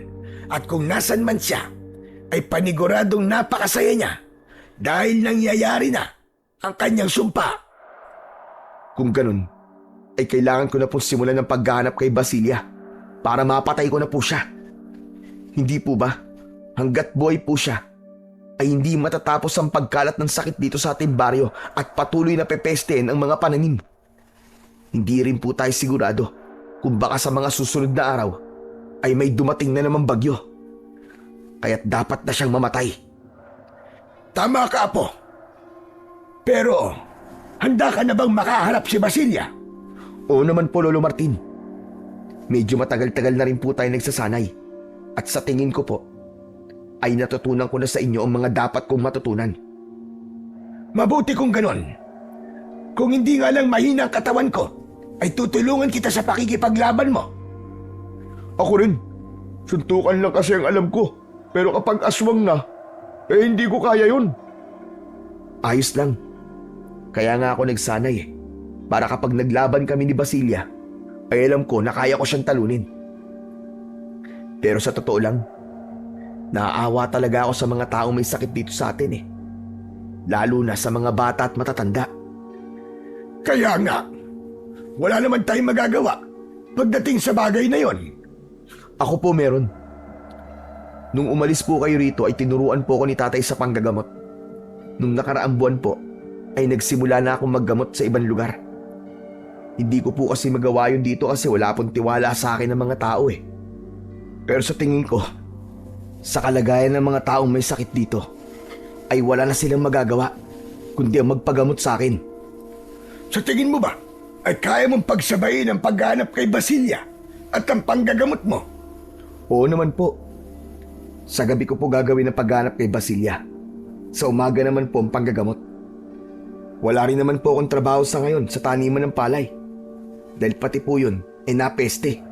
S2: at kung nasan man siya ay paniguradong napakasaya niya dahil nangyayari na ang kanyang sumpa.
S3: Kung ganun, ay kailangan ko na pong simulan ng paghahanap kay Basilia para mapatay ko na po siya. Hindi po ba, hanggat buhay po siya, ay hindi matatapos ang pagkalat ng sakit dito sa ating baryo at patuloy na pepestehin ang mga pananim. Hindi rin po tayo sigurado kung baka sa mga susunod na araw ay may dumating na namang bagyo. Kaya't dapat na siyang mamatay.
S2: Tama ka, Apo. Pero handa ka na bang makaharap si Basilia?
S3: Oo naman po, Lolo Martin. Medyo matagal-tagal na rin po tayo nagsasanay. At sa tingin ko po, ay natutunan ko na sa inyo ang mga dapat kong matutunan.
S2: Mabuti kung ganon. Kung hindi nga lang mahina ang katawan ko, ay tutulungan kita sa pakikipaglaban mo.
S3: Ako rin. Suntukan lang kasi ang alam ko. Pero kapag aswang na, hindi ko kaya yun. Ayos lang. Kaya nga ako nagsanay eh. Para kapag naglaban kami ni Basilia, ay alam ko na kaya ko siyang talunin. Pero sa totoo lang, naaawa talaga ako sa mga taong may sakit dito sa atin eh. Lalo na sa mga bata at matatanda.
S2: Kaya nga, wala naman tayong magagawa pagdating sa bagay na yon.
S3: Ako po meron. Nung umalis po kayo rito ay tinuruan po ako ni tatay sa panggagamot. Nung nakaraang buwan po, ay nagsimula na akong maggamot sa ibang lugar. Hindi ko po kasi magawa yun dito kasi wala pong tiwala sa akin ng mga tao eh. Pero sa tingin ko, sa kalagayan ng mga taong may sakit dito, ay wala na silang magagawa kundi ang magpagamot sa akin.
S2: Sa tingin mo ba, ay kaya mong pagsabayin ang paghanap kay Basilia at ang panggagamot mo?
S3: Oo naman po. Sa gabi ko po gagawin ang paghanap kay Basilia. Sa umaga naman po ang panggagamot. Wala rin naman po akong trabaho sa ngayon sa taniman ng palay. Dahil pati po yun ay napeste.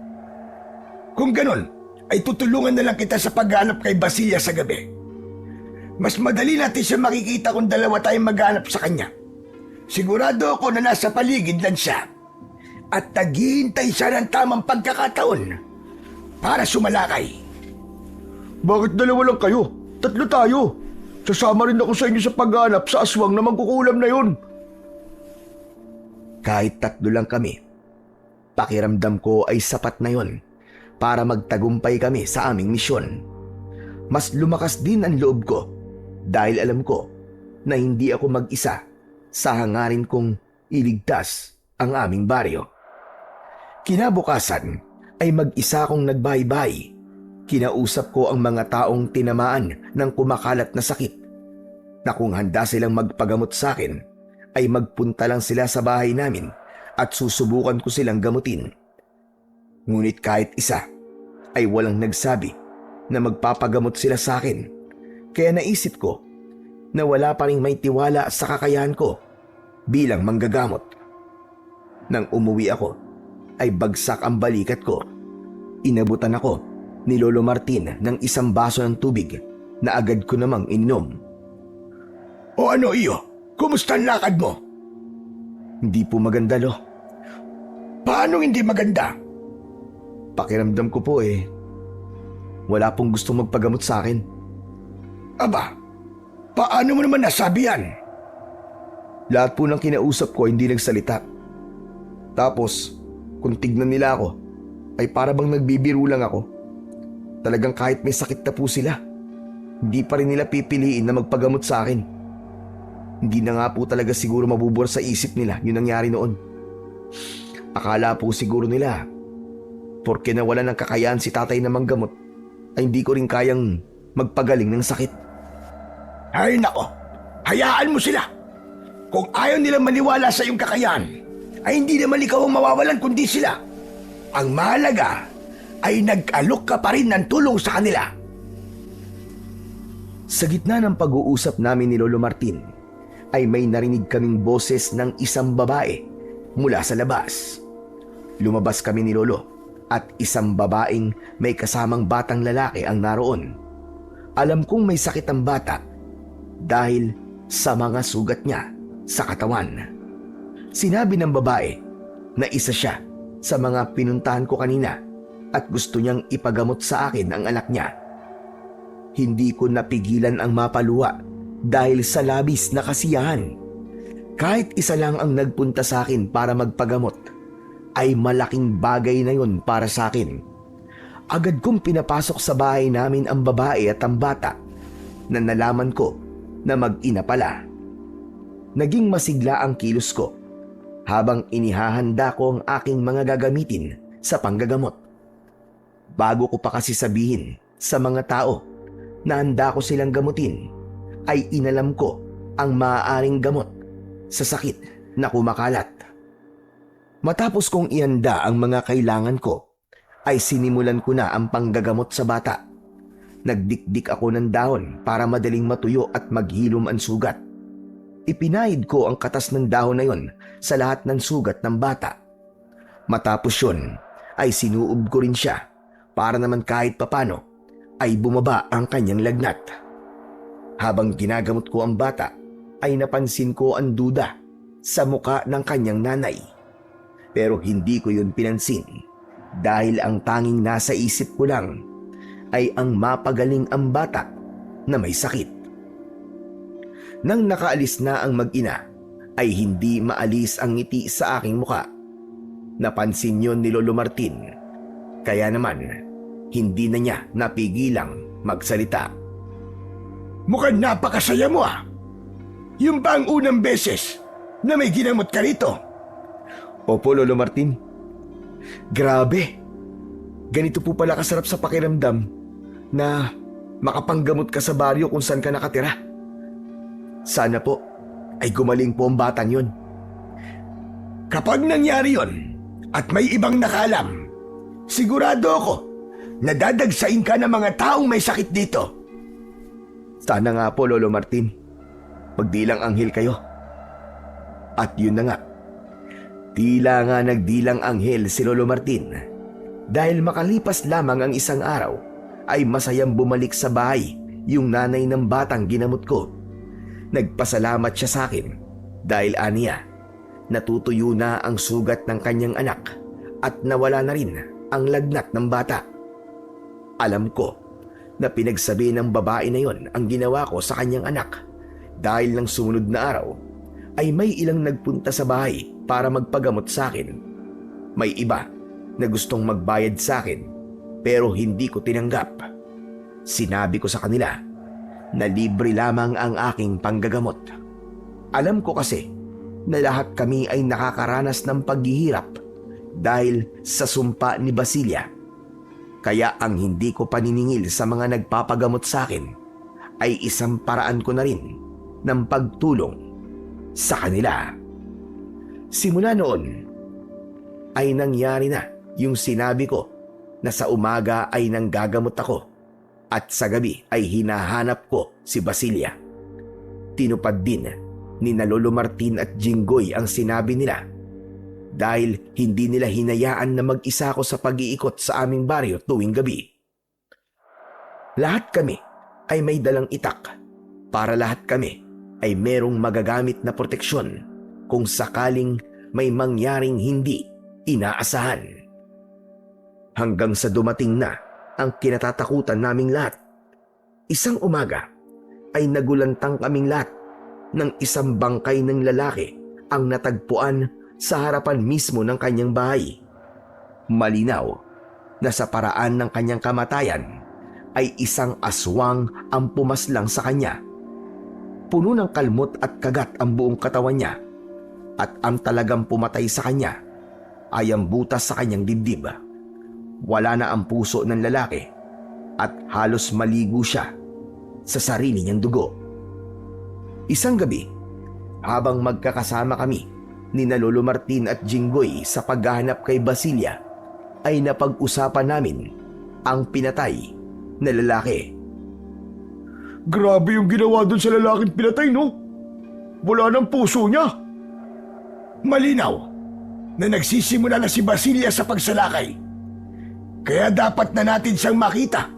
S2: Kung ganon, ay tutulungan na lang kita sa paghanap kay Basilia sa gabi. Mas madali natin siya makikita kung dalawa tayong maghanap sa kanya. Sigurado ako na nasa paligid lang siya at naghihintay siya ng tamang pagkakataon para sumalakay.
S3: Bakit dalawa lang kayo? Tatlo tayo. Sasama rin ako sa inyo sa paghanap sa aswang na mangkukulam na yun.
S1: Kahit tatlo lang kami, pakiramdam ko ay sapat na yon para magtagumpay kami sa aming misyon. Mas lumakas din ang loob ko dahil alam ko na hindi ako mag-isa sa hangarin kong iligtas ang aming baryo. Kinabukasan ay mag-isa akong nagbaybay. Kinausap ko ang mga taong tinamaan ng kumakalat na sakit na kung handa silang magpagamot sa akin ay magpunta lang sila sa bahay namin at susubukan ko silang gamutin. Ngunit kahit isa ay walang nagsabi na magpapagamot sila sa akin, kaya naisip ko na wala pa ring may tiwala sa kakayahan ko bilang manggagamot. Nang umuwi ako ay bagsak ang balikat ko. Inabutan ako ni Lolo Martin ng isang baso ng tubig na agad ko namang ininom.
S2: O ano iyo? Kumusta ang lakad mo?
S1: Hindi po maganda, Lo.
S2: Paano hindi maganda?
S1: Pakiramdam ko po wala pong gustong magpagamot sa akin.
S2: Aba, paano mo naman nasabi yan?
S1: Lahat po ng kinausap ko hindi nagsalita. Tapos, kung tignan nila ako, ay para bang nagbibiro lang ako. Talagang kahit may sakit na po sila, hindi pa rin nila pipiliin na magpagamot sa akin. Hindi na nga po talaga siguro mabubura sa isip nila yung nangyari noon. Akala po siguro nila, porke nawala ng kakayahan si tatay na manggamot, ay hindi ko rin kayang magpagaling ng sakit.
S2: Ay nako, hayaan mo sila. Kung ayaw nilang maniwala sa iyong kakayahan, ay hindi naman ikaw ang mawawalan kundi sila. Ang mahalaga ay nag-alok ka pa rin ng tulong sa kanila.
S1: Sa gitna ng pag-uusap namin ni Lolo Martin, ay may narinig kaming boses ng isang babae mula sa labas. Lumabas kami ni Lolo at isang babaeng may kasamang batang lalaki ang naroon. Alam kong may sakit ang bata dahil sa mga sugat niya sa katawan. Sinabi ng babae na isa siya sa mga pinuntahan ko kanina at gusto niyang ipagamot sa akin ang anak niya. Hindi ko napigilan ang mapaluwa dahil sa labis na kasiyahan. Kahit isa lang ang nagpunta sa akin para magpagamot, ay malaking bagay na yun para sa akin. Agad kong pinapasok sa bahay namin ang babae at ang bata na nalaman ko na mag-ina pala. Naging masigla ang kilos ko habang inihahanda ko ang aking mga gagamitin sa panggagamot. Bago ko pa kasi sabihin sa mga tao na handa ko silang gamutin, ay inalam ko ang maaaring gamot sa sakit na kumakalat. Matapos kong ihanda ang mga kailangan ko, ay sinimulan ko na ang panggagamot sa bata. Nagdikdik ako ng dahon para madaling matuyo at maghilom ang sugat. Ipinahid ko ang katas ng dahon na yon sa lahat ng sugat ng bata. Matapos yun, ay sinuob ko rin siya para naman kahit papano ay bumaba ang kanyang lagnat. Habang ginagamot ko ang bata, ay napansin ko ang duda sa muka ng kanyang nanay. Pero hindi ko yun pinansin dahil ang tanging nasa isip ko lang ay ang mapagaling ang bata na may sakit. Nang nakaalis na ang mag-ina, ay hindi maalis ang ngiti sa aking muka. Napansin yun ni Lolo Martin, kaya naman hindi na niya napigilang magsalita.
S2: Mukhang napakasaya mo ah. Yung ba ang unang beses na may ginamot ka rito?
S1: Opo, Lolo Martin. Grabe. Ganito po pala kasarap sa pakiramdam na makapanggamot ka sa baryo kung saan ka nakatira. Sana po ay gumaling po ang batang yun.
S2: Kapag nangyari yon at may ibang nakaalam, sigurado ako na dadagsain ka ng mga taong may sakit dito.
S1: Sana nga po, Lolo Martin. Magdilang anghel kayo. At yun na nga. Tila nga nagdilang anghel si Lolo Martin dahil makalipas lamang ang isang araw ay masayang bumalik sa bahay yung nanay ng batang ginamot ko. Nagpasalamat siya sa akin dahil aniya natutuyo na ang sugat ng kanyang anak at nawala na rin ang lagnat ng bata. Alam ko na pinagsabi ng babae na yon ang ginawa ko sa kanyang anak dahil ng sumunod na araw ay may ilang nagpunta sa bahay para magpagamot sa akin. May iba na gustong magbayad sa akin pero hindi ko tinanggap. Sinabi ko sa kanila na libre lamang ang aking panggagamot. Alam ko kasi na lahat kami ay nakakaranas ng paghihirap dahil sa sumpa ni Basilia. Kaya ang hindi ko paniningil sa mga nagpapagamot sa akin ay isang paraan ko na rin ng pagtulong sa kanila. Simula noon ay nangyari na yung sinabi ko na sa umaga ay nanggagamot ako at sa gabi ay hinahanap ko si Basilia. Tinupad din ni Lolo Martin at Jinggoy ang sinabi nila dahil hindi nila hinayaan na mag-isa ako sa pag-iikot sa aming baryo tuwing gabi. Lahat kami ay may dalang itak para lahat kami ay merong magagamit na proteksyon kung sakaling may mangyaring hindi inaasahan. Hanggang sa dumating na ang kinatatakutan naming lahat. Isang umaga ay nagulantang kaming lahat ng isang bangkay ng lalaki ang natagpuan sa harapan mismo ng kanyang bahay. Malinaw na sa paraan ng kanyang kamatayan ay isang aswang ang pumaslang sa kanya. Puno ng kalmot at kagat ang buong katawan niya at ang talagang pumatay sa kanya ay ang butas sa kanyang dibdib. Wala na ang puso ng lalaki at halos maligo siya sa sarili niyang dugo. Isang gabi, habang magkakasama kami ni Lolo Martin at Jinggoy sa paghahanap kay Basilia, ay napag-usapan namin ang pinatay na lalaki.
S3: Grabe yung ginawa dun sa lalaking pinatay, no? Wala ng puso niya.
S2: Malinaw na nagsisimula na si Basilia sa pagsalakay. Kaya dapat na natin siyang makita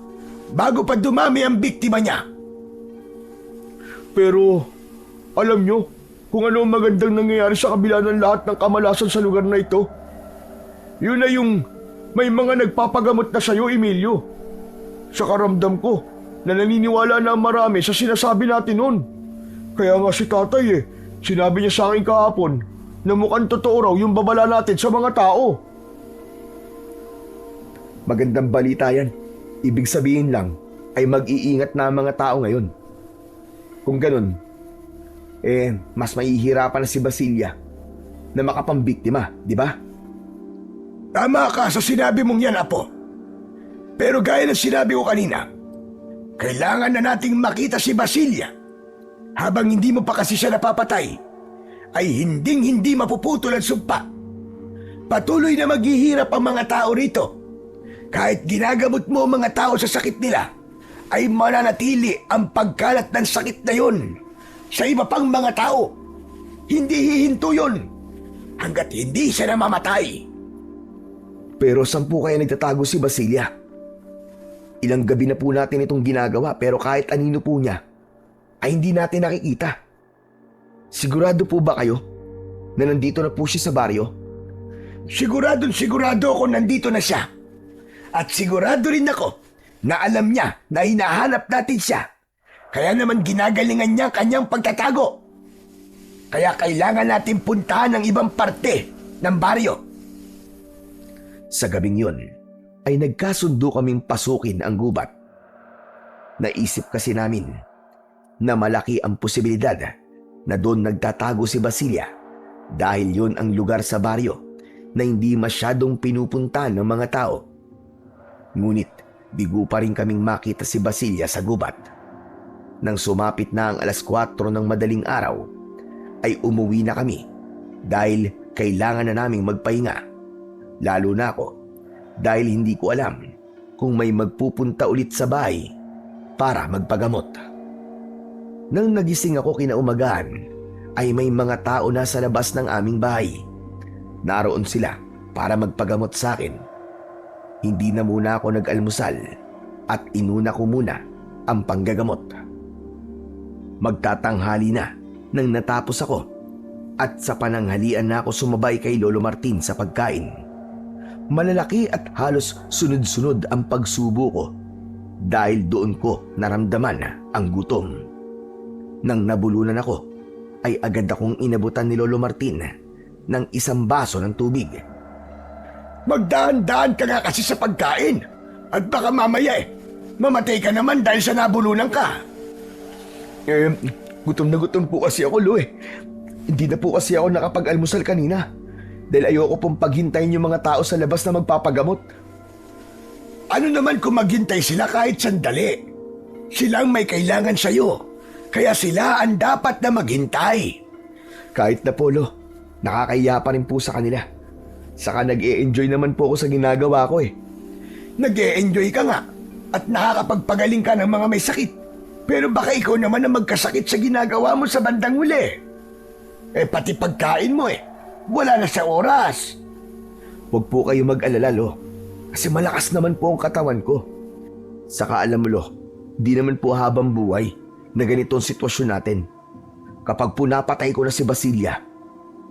S2: bago pa dumami ang biktima niya.
S3: Pero, alam nyo, kung ano ang magandang nangyayari sa kabila ng lahat ng kamalasan sa lugar na ito? Yun na yung may mga nagpapagamot na sa'yo, Emilio. Sa karamdam ko, na naniniwala na marami sa sinasabi natin noon. Kaya nga si tatay sinabi niya sa akin kahapon na mukhang totoo raw yung babala natin sa mga tao. Magandang balita yan. Ibig sabihin lang ay mag-iingat na ang mga tao ngayon. Kung ganun, mas mahihirapan na si Basilia na makapambiktima, di ba?
S2: Tama ka sa sinabi mong yan, Apo. Pero gaya ng sinabi ko kanina, kailangan na nating makita si Basilia. Habang hindi mo pa kasi siya napapatay, ay hindi mapuputol ang sumpa. Patuloy na maghihirap ang mga tao rito. Kahit ginagamot mo ang mga tao sa sakit nila, ay mananatili ang pagkalat ng sakit na yun sa iba pang mga tao. Hindi hihinto yun hanggat hindi siya namamatay.
S1: Pero saan po kaya nagtatago si Basilia? Ilang gabi na po natin itong ginagawa pero kahit anino po niya ay hindi natin nakikita. Sigurado po ba kayo na nandito na po siya sa baryo?
S2: Sigurado ako nandito na siya. At sigurado rin ako na alam niya na hinahanap natin siya. Kaya naman ginagalingan niya kanyang pagtatago. Kaya kailangan natin puntahan ang ibang parte ng baryo.
S1: Sa gabing yun, ay nagkasundo kaming pasukin ang gubat. Naisip kasi namin na malaki ang posibilidad na doon nagtatago si Basilia dahil yun ang lugar sa baryo na hindi masyadong pinupuntahan ng mga tao. Ngunit bigo pa rin kaming makita si Basilia sa gubat. Nang sumapit na ang 4:00 ng madaling araw, ay umuwi na kami dahil kailangan na naming magpahinga. Lalo na ako dahil hindi ko alam kung may magpupunta ulit sa bahay para magpagamot. Nang nagising ako kinaumagahan, ay may mga tao na sa labas ng aming bahay. Naroon sila para magpagamot sa akin. Hindi na muna ako nag-almusal at inuna ko muna ang panggagamot. Magtatanghali na nang natapos ako at sa pananghalian na ako sumabay kay Lolo Martin sa pagkain. Malalaki at halos sunod-sunod ang pagsubo ko dahil doon ko naramdaman ang gutom. Nang nabulunan ako, ay agad akong inabutan ni Lolo Martin ng isang baso ng tubig.
S2: Magdaan-daan ka nga kasi sa pagkain. At baka mamaya mamatay ka naman dahil sa nabulunan ka.
S3: Gutom na gutom po kasi ako, Lo eh. Hindi na po kasi ako nakapag-almusal kanina. Dahil ayoko pong paghintayin yung mga tao sa labas na magpapagamot.
S2: Ano naman kung maghintay sila kahit sandali? Sila ang may kailangan sa'yo. Kaya sila ang dapat na maghintay.
S3: Kahit na po, Lo, nakakahiya pa rin po sa kanila. Saka nag-e-enjoy naman po ako sa ginagawa ko eh.
S2: Nag-e-enjoy ka nga at nakakapagpagaling ka ng mga may sakit. Pero baka ikaw naman ang magkasakit sa ginagawa mo sa bandang huli. Pati pagkain mo wala na sa oras.
S3: Huwag po kayo mag-alala, Lo. Kasi malakas naman po ang katawan ko. Saka alam mo, Lo, di naman po habang buhay na ganito ang sitwasyon natin. Kapag po napatay ko na si Basilia,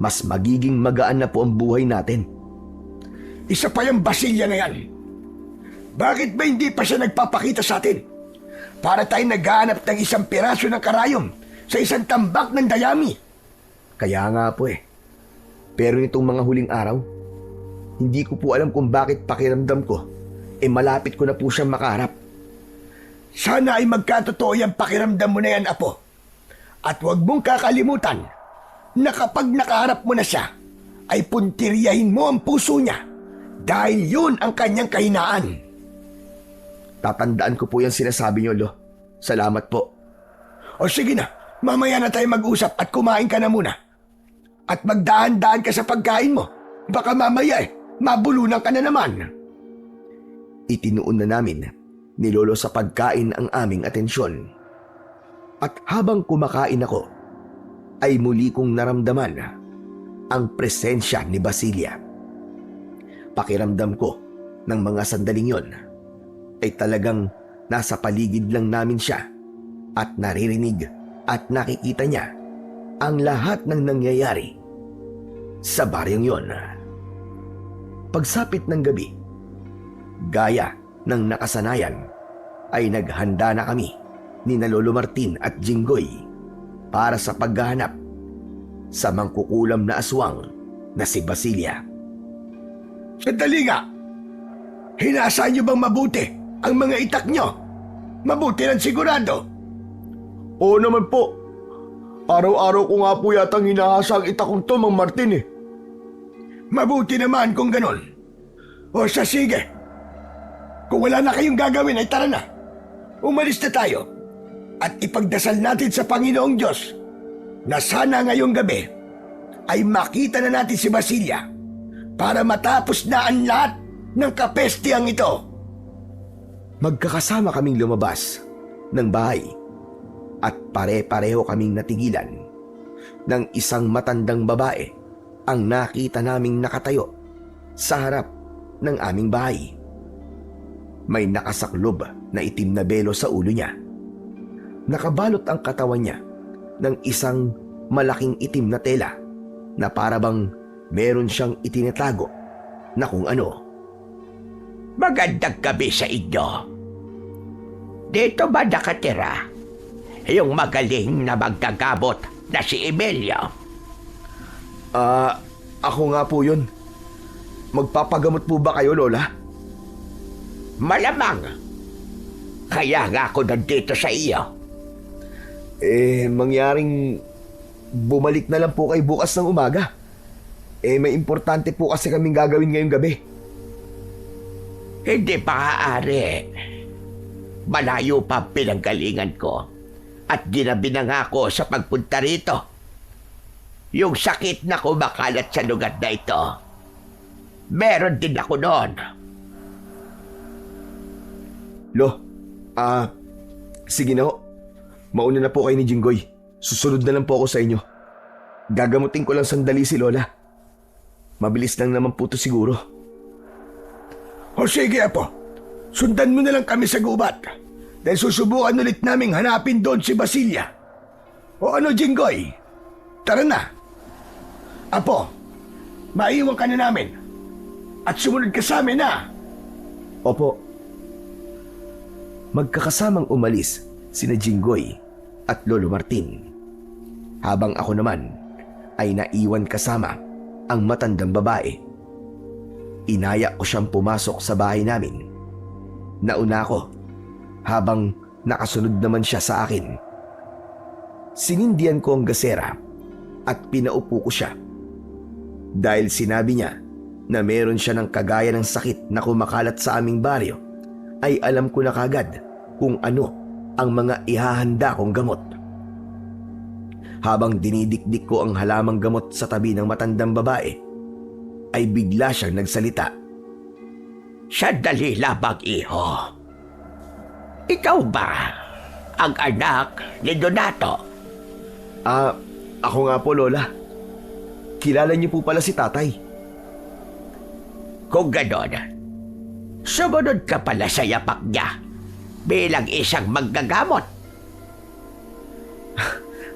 S3: mas magiging magaan na po ang buhay natin.
S2: Isa pa yung Basilia na yan. Bakit ba hindi pa siya nagpapakita sa atin? Para tayo naghahanap ng isang piraso ng karayom sa isang tambak ng dayami.
S3: Kaya nga po eh. Pero nitong mga huling araw, hindi ko po alam kung bakit pakiramdam ko, malapit ko na po siyang makaharap.
S2: Sana ay magkatotoo yung pakiramdam mo na yan, Apo. At huwag mong kakalimutan na kapag nakaharap mo na siya, ay puntiryahin mo ang puso niya dahil yun ang kanyang kahinaan.
S3: Tatandaan ko po yung sinasabi niyo, Lo. Salamat po.
S2: O sige na, mamaya na tayo mag-usap at kumain ka na muna. At magdaan-daan ka sa pagkain mo. Baka mamaya mabulunan ka na naman.
S3: Itinuon na namin ni Lolo sa pagkain ang aming atensyon. At habang kumakain ako, ay muli kong naramdaman ang presensya ni Basilia. Pakiramdam ko ng mga sandaling yon ay talagang nasa paligid lang namin siya at naririnig at nakikita niya ang lahat ng nangyayari sa baryong yon. Pagsapit ng gabi, gaya ng nakasanayan, ay naghanda na kami ni Lolo Martin at Jinggoy para sa paghahanap sa mangkukulam na aswang na si Basilia.
S2: Sandali nga! Hinasa niyo bang mabuti ang mga itak niyo? Mabuti lang sigurado.
S3: Oo naman po. Araw-araw ko nga po yatang hinahasa ang itakong to, Mang Martin eh.
S2: Mabuti naman kung ganon. O sa sige. Kung wala na kayong gagawin ay tara na. Umalis na tayo. At ipagdasal natin sa Panginoong Diyos na sana ngayong gabi ay makita na natin si Basilia para matapos na ang lahat ng kapestiyang ito.
S3: Magkakasama kaming lumabas ng bahay at pare-pareho kaming natigilan ng isang matandang babae ang nakita naming nakatayo sa harap ng aming bahay. May nakasaklob na itim na belo sa ulo niya. Nakabalot ang katawan niya ng isang malaking itim na tela na parabang meron siyang itinatago na kung ano.
S4: Magandang gabi sa inyo. Dito ba nakatira yung magaling na maggagamot na si Emilio?
S3: Ako nga po yun. Magpapagamot po ba kayo, Lola?
S4: Malamang. Kaya nga ako nandito sa iyo.
S3: Mangyaring bumalik na lang po kay bukas ng umaga. May importante po kasi kaming gagawin ngayong gabi.
S4: Hindi maaari. Malayo pa ang pinanggalingan ko at ginabi na nga ako sa pagpunta rito. Yung sakit na kumakalat sa lugar na ito, meron din ako noon.
S3: Lo, sige na ho. Mauna na po kayo ni Jinggoy. Susunod na lang po ako sa inyo. Gagamutin ko lang sandali si Lola. Mabilis lang naman po to siguro.
S2: O sige, Apo. Sundan mo na lang kami sa gubat. Dahil susubukan ulit naming hanapin doon si Basilia. O ano, Jinggoy? Tara na. Apo, maiwan ka na namin. At sumunod ka sa amin, ha?
S3: Opo.
S1: Magkakasamang umalis sina Jinggoy at Lolo Martin. Habang ako naman ay naiwan kasama ang matandang babae. Inaya ko siyang pumasok sa bahay namin. Nauna ako habang nakasunod naman siya sa akin. Sinindihan ko ang gasera at pinaupo ko siya. Dahil sinabi niya na meron siya ng kagaya ng sakit na kumakalat sa aming baryo, ay alam ko na kagad kung ano ang mga ihahanda kong gamot. Habang dinidikdik ko ang halamang gamot sa tabi ng matandang babae, ay bigla siyang nagsalita.
S4: Sandali labang, iho. Ikaw ba ang anak ni Donato?
S1: Ako nga po, Lola. Kilala niyo po pala si tatay.
S4: Kung ganon, sumunod ka pala sa yapak niya bilang isang manggagamot.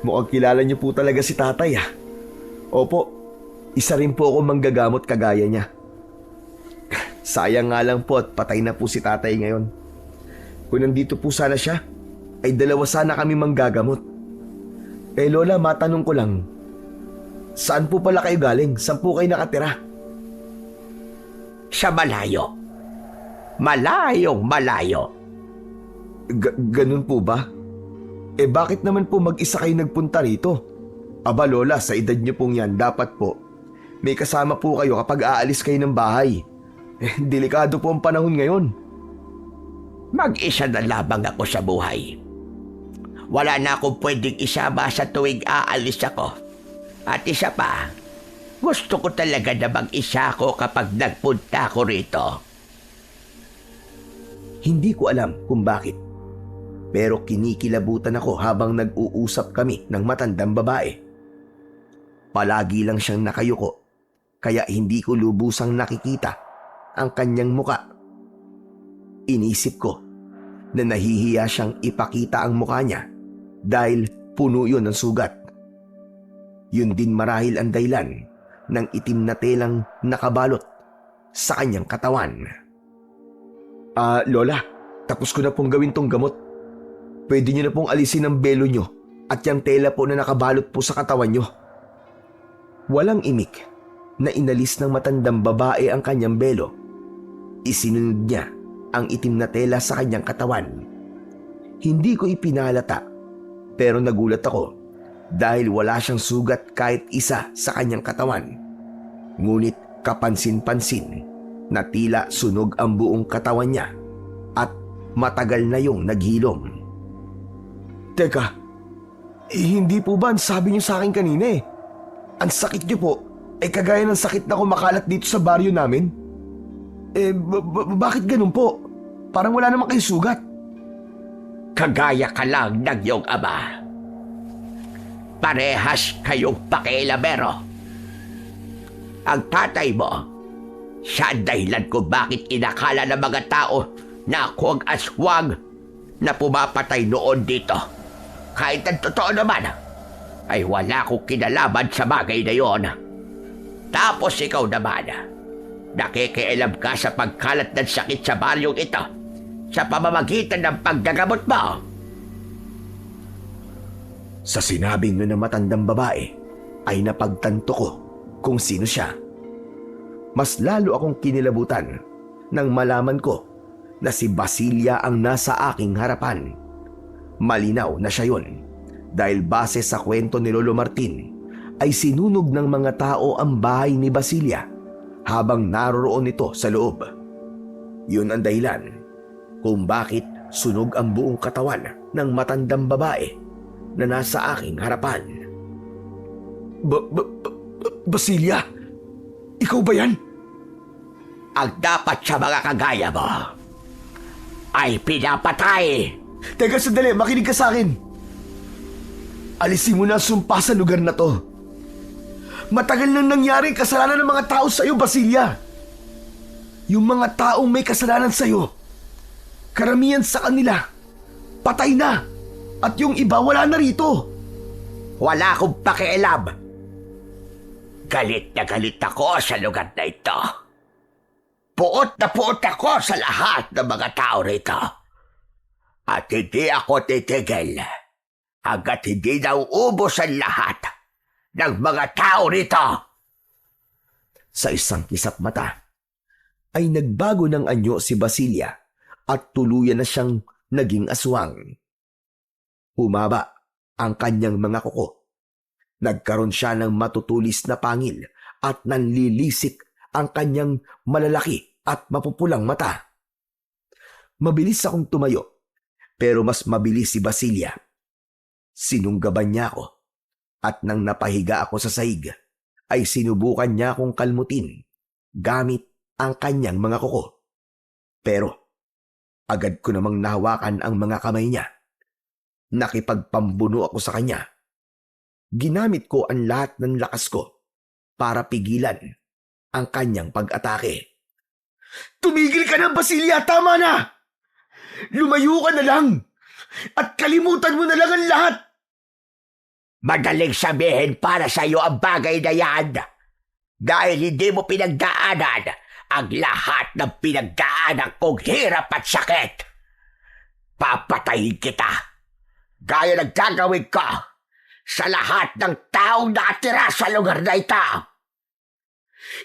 S1: Mukhang kilala niyo po talaga si tatay, ah. Opo, isa rin po ako manggagamot kagaya niya. Sayang nga lang po at patay na po si tatay ngayon. Kung nandito po sana siya, ay dalawa sana kami manggagamot. Lola, matanong ko lang, saan po pala kayo galing? Saan po kayo nakatira?
S4: Sa malayo. Malayong malayo.
S1: Ganun po ba? Bakit naman po mag-isa kayo nagpunta rito? Aba Lola, sa edad niyo pong yan, dapat po may kasama po kayo kapag aalis kayo ng bahay. Delikado po ang panahon ngayon.
S4: Mag-isa na labang ako sa buhay. Wala na akong pwedeng isama sa tuwing aalis ako. At isa pa, gusto ko talaga na mag-isa ako kapag nagpunta ako rito.
S1: Hindi ko alam kung bakit, pero kinikilabutan ako habang nag-uusap kami ng matandang babae. Palagi lang siyang nakayuko, kaya hindi ko lubusang nakikita ang kanyang muka. Inisip ko na nahihiya siyang ipakita ang muka niya dahil puno yun ng sugat. Yun din marahil ang dahilan ng itim na telang nakabalot sa kanyang katawan. Lola, tapos ko na pong gawin tong gamot. Pwede niyo na pong alisin ang belo niyo at yung tela po na nakabalot po sa katawan niyo. Walang imik na inalis ng matandang babae ang kanyang belo. Isinunod niya ang itim na tela sa kanyang katawan. Hindi ko ipinalata, pero nagulat ako dahil wala siyang sugat kahit isa sa kanyang katawan. Ngunit kapansin-pansin na tila sunog ang buong katawan niya at matagal na yung naghilom. Teka, hindi po ba ang sabi niyo sa akin kanina eh? Ang sakit niyo po ay kagaya ng sakit na kumakalat dito sa baryo namin? Bakit ganun po? Parang wala naman kayo sugat.
S4: Kagaya ka lang ng iyong ama. Parehas kayong pakialamero. Ang tatay mo, siya ang dahilan kung bakit inakala ng mga tao na ako ang aswang na pumapatay noon dito. Kahit ang totoo naman, ay wala akong kinalaman sa bagay na yon. Tapos ikaw naman, nakikialam ka sa pagkalat ng sakit sa baryong ito sa pamamagitan ng paggagamot mo.
S1: Sa sinabing nun ng matandang babae, ay napagtanto ko kung sino siya. Mas lalo akong kinilabutan nang malaman ko na si Basilia ang nasa aking harapan. Malinaw na siya yun dahil base sa kwento ni Lolo Martin ay sinunog ng mga tao ang bahay ni Basilia habang naroroon ito sa loob. Yun ang dahilan kung bakit sunog ang buong katawan ng matandang babae na nasa aking harapan. Basilia? Ikaw ba yan?
S4: Ang dapat sa mga kagaya mo ay pinapatay.
S1: Teka sandali, makinig ka sa akin. Alisin mo na ang sumpa sa lugar na to. Matagal nang nangyari ang kasalanan ng mga tao sa iyo, Basilia. Yung mga taong may kasalanan sa iyo, karamihan sa kanila, patay na. At yung iba wala na rito.
S4: Wala akong pakialam. Galit na galit ako sa lugar na ito. Puot na puot ako sa lahat ng mga tao rito. At hindi ako titigil hanggat hindi nauubos ang lahat ng mga tao rito.
S1: Sa isang kisap mata, ay nagbago ng anyo si Basilia at tuluyan na siyang naging aswang. Humaba ang kanyang mga kuko. Nagkaroon siya ng matutulis na pangil at nanlilisik ang kanyang malalaki at mapupulang mata. Mabilis akong tumayo, pero mas mabilis si Basilia. Sinunggaban niya ako at nang napahiga ako sa sahig, ay sinubukan niya akong kalmutin gamit ang kanyang mga kuko. Pero agad ko namang nahawakan ang mga kamay niya. Nakipagpambuno ako sa kanya. Ginamit ko ang lahat ng lakas ko para pigilan ang kanyang pag-atake.
S3: Tumigil ka na, Basilia! Tama na! Lumayo ka na lang! At kalimutan mo na lang ang lahat!
S4: Madaling sabihin para sa iyo ang bagay na yan dahil hindi mo pinagdaanan ang lahat ng pinagdaanan kong hirap at sakit. Papatayin kita gaya ng gagawin ko sa lahat ng taong nakatira sa lugar na ito.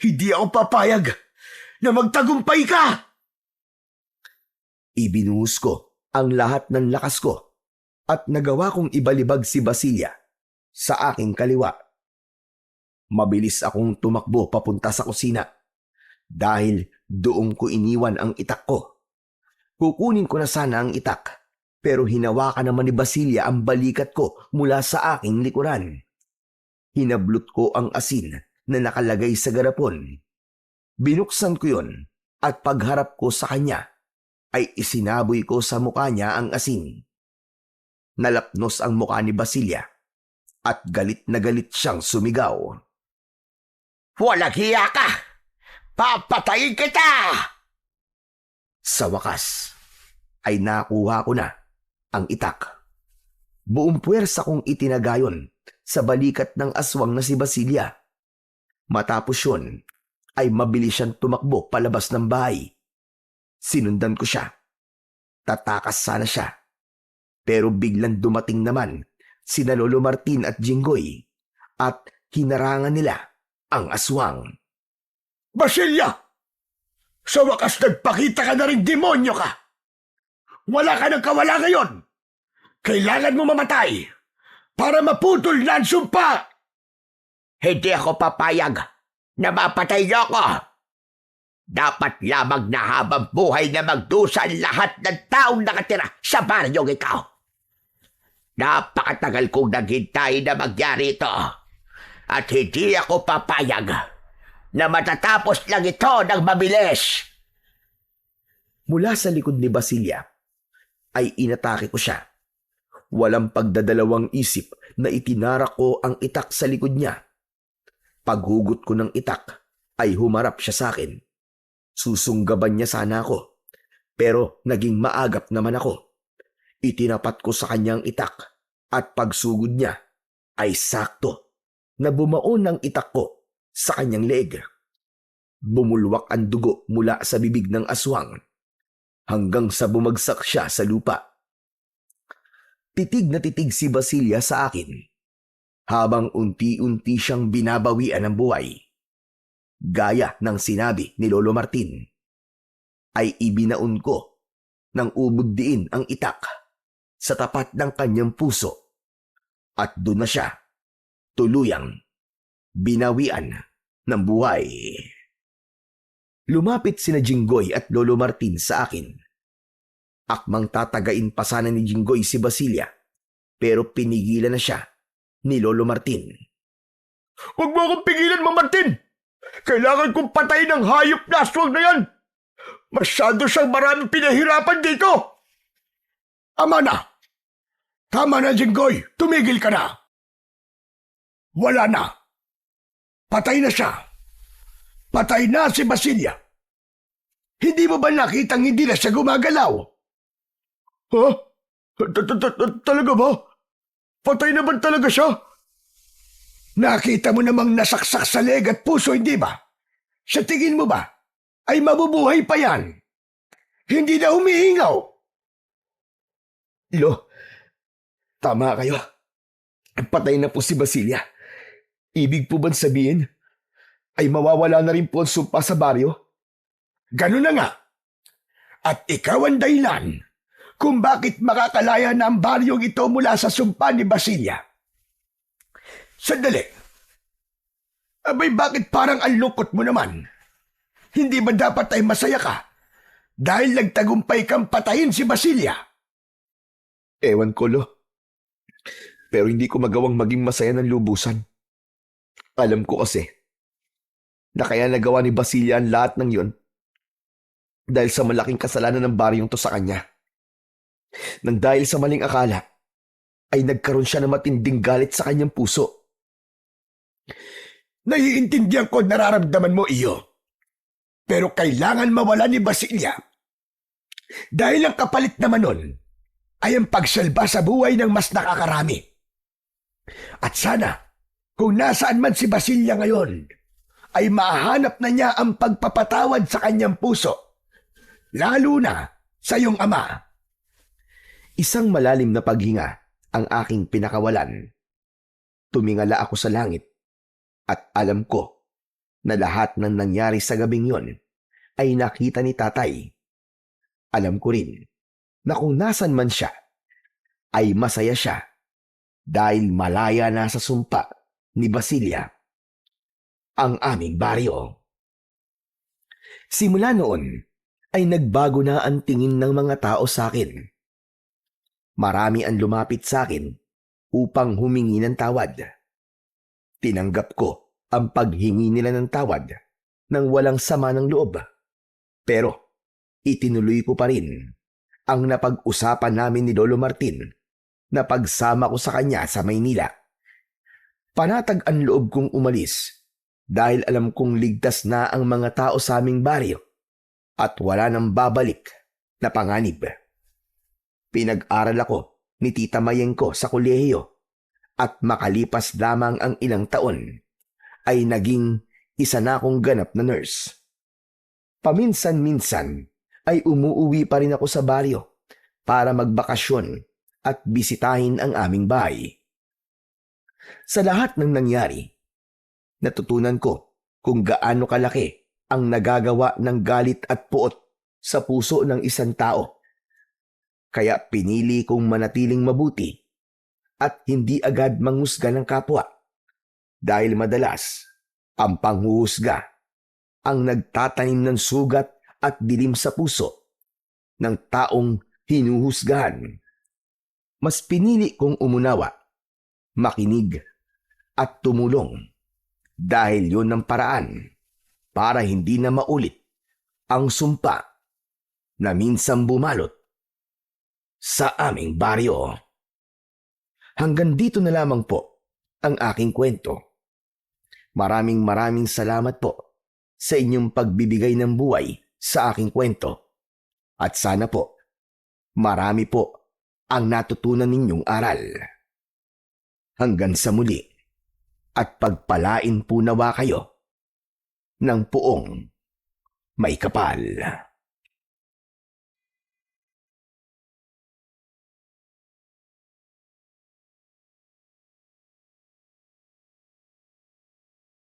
S3: Hindi ako papayag na magtagumpay ka!
S1: Ibinuhos ko ang lahat ng lakas ko at nagawa kong ibalibag si Basilia sa aking kaliwa. Mabilis akong tumakbo papunta sa kusina dahil doon ko iniwan ang itak ko. Kukunin ko na sana ang itak pero hinawakan naman ni Basilia ang balikat ko mula sa aking likuran. Hinablot ko ang asin na nakalagay sa garapon. Binuksan ko yon at pagharap ko sa kanya ay isinaboy ko sa mukha niya ang asin. Nalapnos ang mukha ni Basilia at galit na galit siyang sumigaw.
S4: Walang hiya ka! Papatayin kita!
S1: Sa wakas ay nakuha ko na ang itak. Buong puwersa kong itinagayon sa balikat ng aswang na si Basilia. Matapos yun ay mabilis siyang tumakbo palabas ng bahay. Sinundan ko siya. Tatakas sana siya. Pero biglang dumating naman sina Lolo Martin at Jinggoy at hinarangan nila ang aswang.
S3: Basilia! Sa wakas nagpakita ka na rin, demonyo ka! Wala ka ng kawala ngayon! Kailangan mo mamatay para maputol na ang sumpa!
S4: Hindi ako papayag na mapatay niyo ako. Dapat lamang na habang buhay na magdusa ang lahat ng taong nakatira sa baryong ikaw. Napakatagal kong naghintay na mangyari ito at hindi ako papayag na matatapos lang ito ng mabilis.
S1: Mula sa likod ni Basilia ay inatake ko siya. Walang pagdadalawang isip na itinarak ko ang itak sa likod niya. Paghugot ko ng itak ay humarap siya sa akin. Susunggaban niya sana ako, pero naging maagap naman ako. Itinapat ko sa kanyang itak at pagsugod niya ay sakto na bumaon ang itak ko sa kanyang leeg. Bumulwak ang dugo mula sa bibig ng aswang hanggang sa bumagsak siya sa lupa. Titig na titig si Basilia sa akin habang unti-unti siyang binabawian ng buhay. Gaya ng sinabi ni Lolo Martin, ay ibinaon ko ng ubod diin ang itak sa tapat ng kanyang puso at doon na siya tuluyang binawian ng buhay. Lumapit sina Jinggoy at Lolo Martin sa akin. Akmang tatagain pa sana ni Jinggoy si Basilia pero pinigilan na siya ni Lolo Martin.
S3: Huwag mo akong pigilan, Mang Martin! Kailangan kong patayin ang hayop na aswang na yan! Masyado siyang maraming pinahirapan dito! Ama na! Tama na, Jinggoy! Tumigil ka na! Wala na! Patay na siya! Patay na si Basilia! Hindi mo ba nakitang hindi na siya gumagalaw? Ha? Talaga ba? Patay na ba talaga siya? Nakita mo namang nasaksak sa leg at puso, hindi ba? Sa tingin mo ba, ay mabubuhay pa yan? Hindi na humihingaw? Lo, tama kayo. Patay na po si Basilia. Ibig po ba sabihin ay mawawala na rin po ang sumpa sa baryo?
S2: Ganun na nga. At ikaw ang dahilan kung bakit makakalaya na ang baryong ito mula sa sumpa ni Basilia. Sandali. Abay, bakit parang ang lungkot mo naman? Hindi ba dapat ay masaya ka dahil nagtagumpay kang patayin si Basilia?
S3: Ewan ko, Lo. Pero hindi ko magawang maging masaya ng lubusan. Alam ko kasi na kaya nagawa ni Basilia ang lahat ng yun dahil sa malaking kasalanan ng baryong to sa kanya. Nang dahil sa maling akala, ay nagkaroon siya ng matinding galit sa kanyang puso.
S2: Naiintindihan ko nararamdaman mo iyo. Pero kailangan mawala ni Basilia. Dahil ang kapalit naman nun ay ang pagsalba sa buhay ng mas nakakarami. At sana, kung nasaan man si Basilia ngayon, ay mahanap na niya ang pagpapatawad sa kanyang puso. Lalo na sa iyong ama.
S3: Isang malalim na paghinga ang aking pinakawalan. Tumingala ako sa langit at alam ko na lahat ng nangyari sa gabing yon ay nakita ni tatay. Alam ko rin na kung nasan man siya, ay masaya siya dahil malaya na sa sumpa ni Basilia ang aming baryo. Simula noon ay nagbago na ang tingin ng mga tao sa akin. Marami ang lumapit sa akin upang humingi ng tawad. Tinanggap ko ang paghingi nila ng tawad nang walang sama ng loob. Pero itinuloy ko pa rin ang napag-usapan namin ni Lolo Martin na pagsama ko sa kanya sa Maynila. Panatag ang loob kong umalis dahil alam kong ligtas na ang mga tao sa aming baryo at wala nang babalik na panganib. Pinag-aral ako ni Tita Mayeng ko sa kolehiyo at makalipas lamang ang ilang taon ay naging isa na akong ganap na nurse. Paminsan-minsan ay umuuwi pa rin ako sa baryo para magbakasyon at bisitahin ang aming bahay. Sa lahat ng nangyari, natutunan ko kung gaano kalaki ang nagagawa ng galit at puot sa puso ng isang tao. Kaya pinili kong manatiling mabuti at hindi agad manghusga ng kapwa dahil madalas ang panghuhusga ang nagtatanim ng sugat at dilim sa puso ng taong hinuhusgahan. Mas pinili kong umunawa, makinig at tumulong dahil yun ang paraan para hindi na maulit ang sumpa na minsan bumalot sa aming baryo. Hanggang dito na lamang po ang aking kwento. Maraming salamat po sa inyong pagbibigay ng buhay sa aking kwento. At sana po, marami po ang natutunan ninyong aral. Hanggang sa muli at pagpalain po nawa kayo ng puong may kapal.